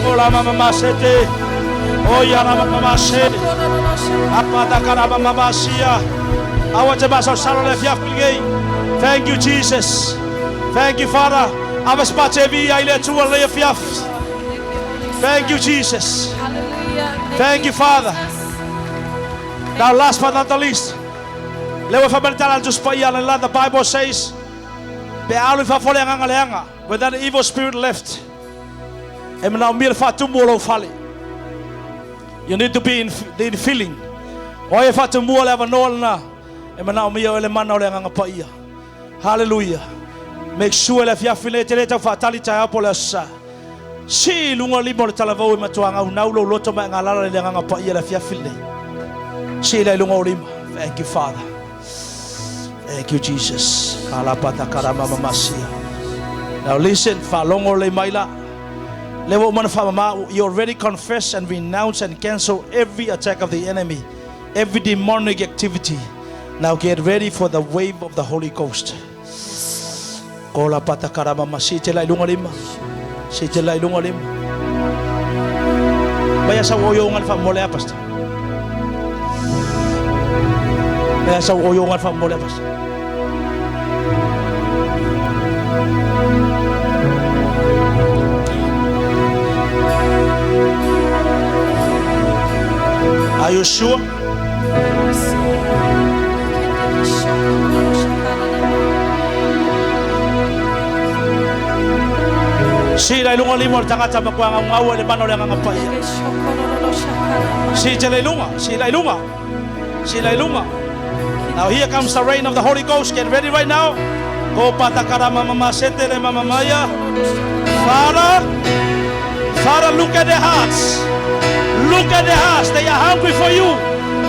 Ola mama sete. Oya mama sete. Apata karaba mama sia. Awaje baso salole fiafilgei. Thank you, Jesus. Thank you, Father. Avaspachevi aile tuale fiaf. Thank you, Jesus. Hallelujah. Thank you, Father. Now, last but not the least, the Bible says, when that evil spirit left, you need to be in feeling. Hallelujah. Make sure if you are feeling it, si lunga limo talavau matuanga unaulo loto ma ngalala le nganga pa ia la fiafile. Si la lunga limo. Thank you, Father. Thank you, Jesus. Kalapata karama mamasia. Now listen, falongo le maila. Lewo man famama, you already confess and renounce and cancel every attack of the enemy, every demonic activity. Now get ready for the wave of the Holy Ghost. Kolapata karama masite la lunga limo. Sejela ilung olim. Baya sa oyongan fa mole pastor. Baya sa oyongan fa mole pastor. Are you sure? Si la lunga limor tangata makwanga ngawa le mano le nganga pa. Si la lunga. Now here comes the rain of the Holy Ghost. Get ready right now. Go patakara mama setele mama maya. Father, look at their hearts. Look at their hearts. They are hungry for you.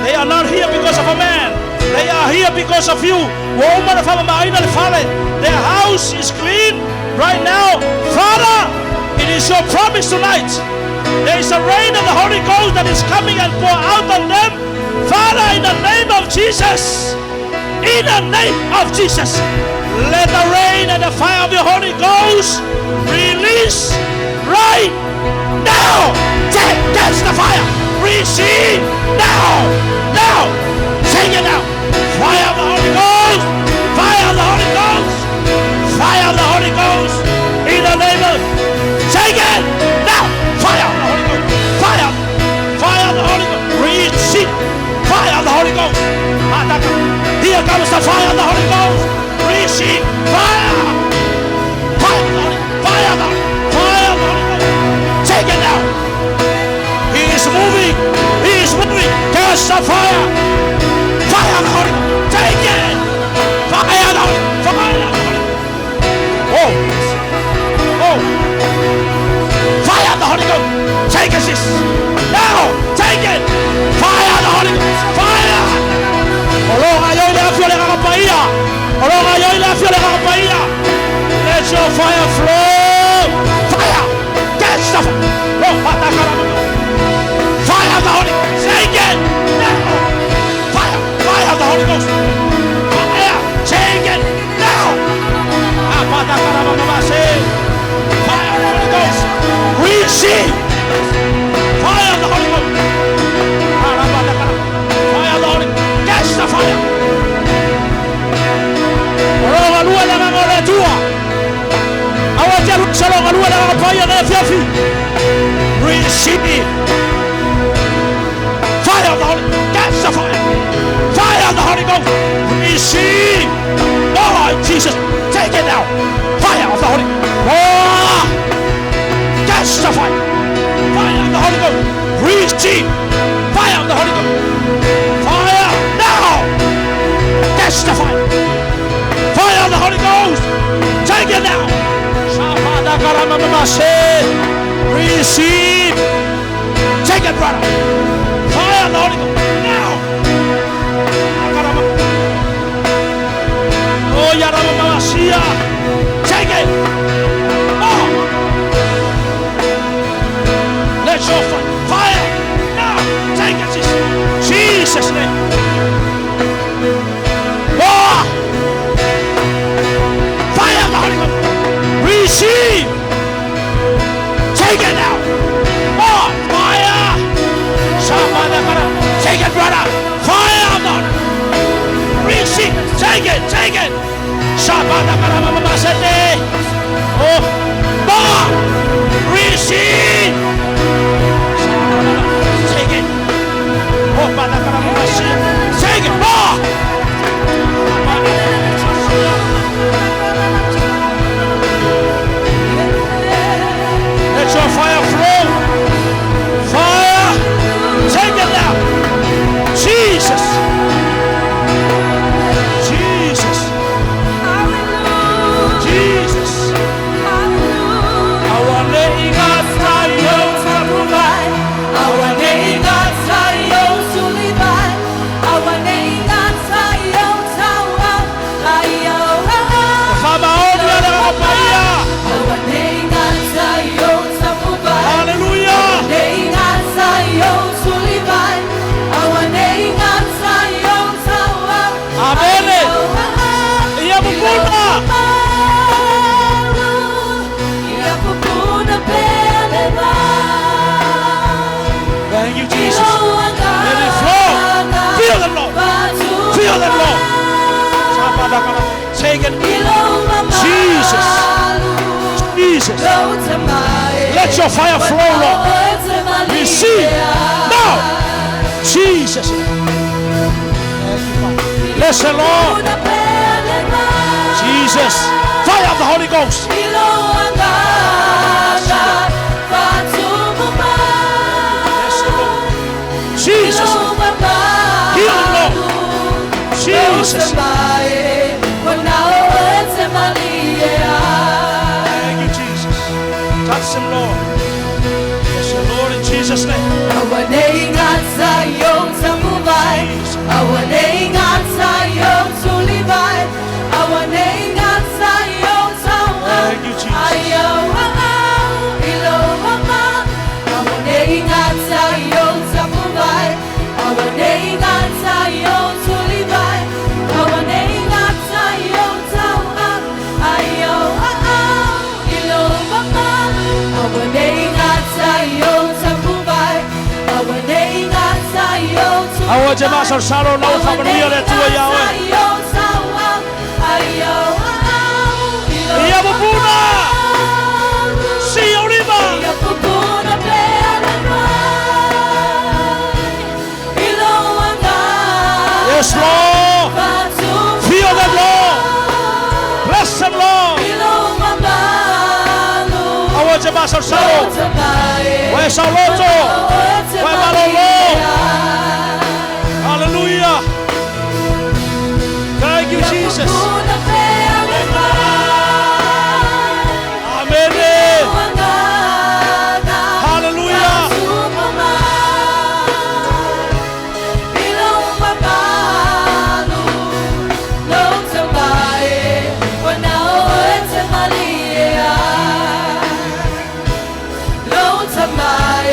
They are not here because of a man. They are here because of you. Woman of their house is clean right now. Father, it is your promise tonight There is a rain of the Holy Ghost that is coming and pour out on them. Father, in the name of Jesus, in the name of Jesus, let the rain and the fire of the Holy Ghost release right now. Catch the fire. Receive now. Now. Take it now. Fire of the Holy Ghost. Fire of the Holy Ghost. Fire of the Holy Ghost. In the name of, take it now. Fire of the Holy Ghost. Fire. Fire of the Holy Ghost. Receive. Fire of the Holy Ghost. Here comes the fire of the Holy Ghost. Receive fire. Fire of the Holy Ghost. Fire of the Holy Ghost. Fire of the Holy Ghost. Take it now. He is moving. He is moving. Catch the fire. Fire of the Holy Ghost. Take it. Fire of the Holy Ghost. Fire of the Holy Ghost. Oh. Oh. Fire of the Holy Ghost. Take it, sis. Now. Take it. Fire of the Holy Ghost. Fire. Let your fire flow. Fire. Catch the fire of the Holy Ghost. Take it now. Fire. Fire of the Holy Ghost. Fire. Take it now. Fire of the Holy Ghost. Receive. Fire of the Holy Ghost. Fire of the Holy Ghost. Catch the fire. Receive fire of the Holy Ghost. Catch the fire. Fire of the Holy Ghost. Receive. Oh Jesus, take it now. Fire of the Holy Ghost. Oh, catch the fire. Fire of the Holy Ghost. Receive. Fire of the Holy Ghost. Fire now. Catch the fire. Fire of the Holy Ghost. Take it now. Receive. Take it, brother. Fire of the Holy Ghost. Now. Oh, Yaramamasia. Take it. Oh. Let your fire. Now. Take it, Jesus. Jesus' name. Oh. Fire of the Holy Ghost. Receive. Take it now. Oh, fire. Take it, brother. Fire of the Holy Ghost. Receive. Take it. Take it. Oh, more. Receive. Take it. Oh, take it. More. Let your fire flow. Fire. Take it now. Jesus. Jesus. Jesus. Our name is Mataio to provide. Our name is Mataio to live. Our name is Mataio to love. Our name Hallelujah. Amen. Iya bukuna. Thank you, Jesus. Let it flow. Feel the Lord. Feel the Lord. Take it. Jesus. Jesus. Let your fire flow, Lord. Receive now. Jesus. Bless the Lord. Jesus. Fire of the Holy Ghost. Jesus. Heal the Lord. Jesus. Thank you, Jesus. Touch him, Lord. Bless the Lord in Jesus' name. Our name is Zion to provide. Our name is Zion to live. Our name is Zion to love. Thank you, Jesus. Our name Pastor Saro na ufamanuia le tua Yahweh. Ia bubuna. Si oliva. Yes, Lord. Feel them, Lord. Bless them, Lord. I want you, Pastor Saro. Where's our Lord? Where's our Lord? Hallelujah. Thank you, Jesus. Amen. Hallelujah.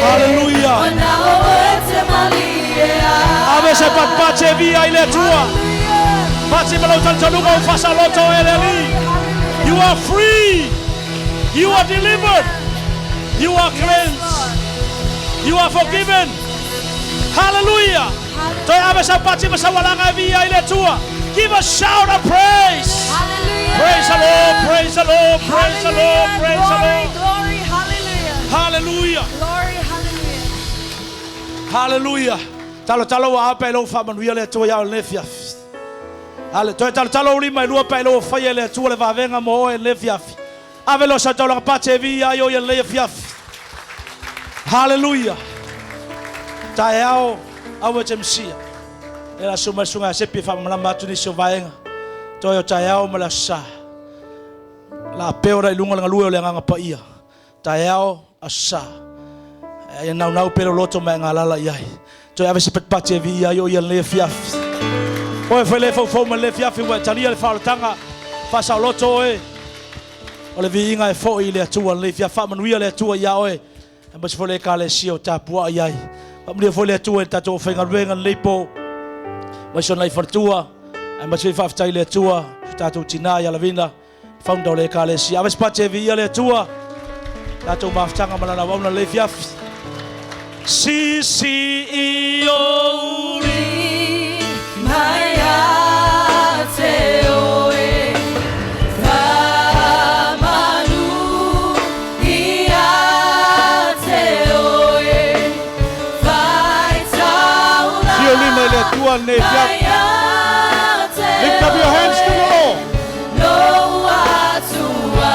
Hallelujah. Ave se pace via ile tua. Pace me lo tantaluga ufasa loto eleli. You are free. You are delivered. You are cleansed. You are forgiven. Hallelujah. Toi ave se pace me sawalanga via ile tua. Give a shout of praise. Praise the Lord. Praise the Lord. Praise the Lord. Praise the Lord. Glory, hallelujah. Hallelujah. Glory, hallelujah. Hallelujah. Talo wa apa lo fa manuia le tua ya le fiaf. Ale to talo ri mai lua pa lo fa ye le tua le va venga mo e le fiaf. Ave lo sa talo pa te via yo ye le fiaf. Hallelujah. Taiao awe temsia. Ela suma sunga se pi fa mala tu ni so vaenga. To yo taiao mala sa. La peora ilunga nga lua le nga pa ia. Taiao asa. Ya nau pero loto mai ngalala iai. To ave se pate via yo ye le fiaf. O foi le fo me le fiaf wa tania le faltanga fa sa loto e. O le vinga e fo ile tua le fiaf fa manuia le tua ya o e. Mas fo le kale sio tapua iai. Am le fo le tua ta to fenga venga lepo. Mas on le fortua. Mas fa fa le tua ta to tina ya la vinda. Found le kale sio ave pate via le tua. Ta to maftanga malana wa le fiaf. Si iori Maya teoe Famanu ia teoe Faitau Dio lima le tua ne fiaf. Lift up your hands to the Lord. No atua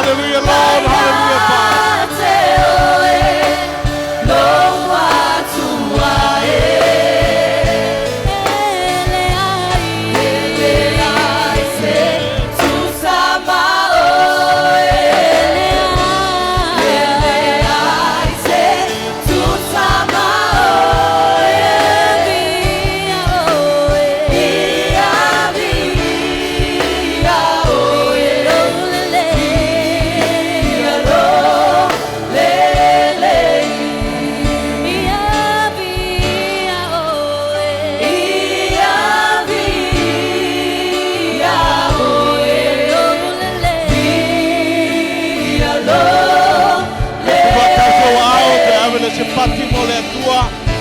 Hallelujah, Lord. Hallelujah, Father.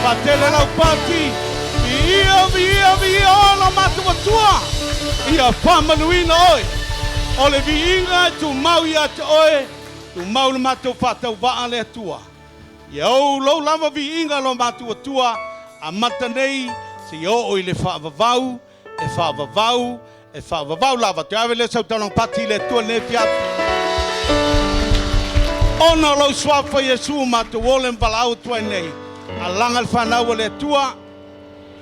Patele la pati. Via la matua tua. Ia pamanuina oi. Ole viinga tu mau ia te oe. Tu mau le matua fatau vaa le tua. Ia o lo lava viinga lo matua tua. A mata nei se o oi le whaavavau. E whaavavau. E whaavavau lava. Te ave le sautanong pati le tua ne fiat. Ona lo swafa Yesu matua wolem balau tua nei. Alanga whanau le tua.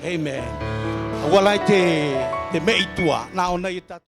Amen. Walai te mei tua. Na ona i tatu.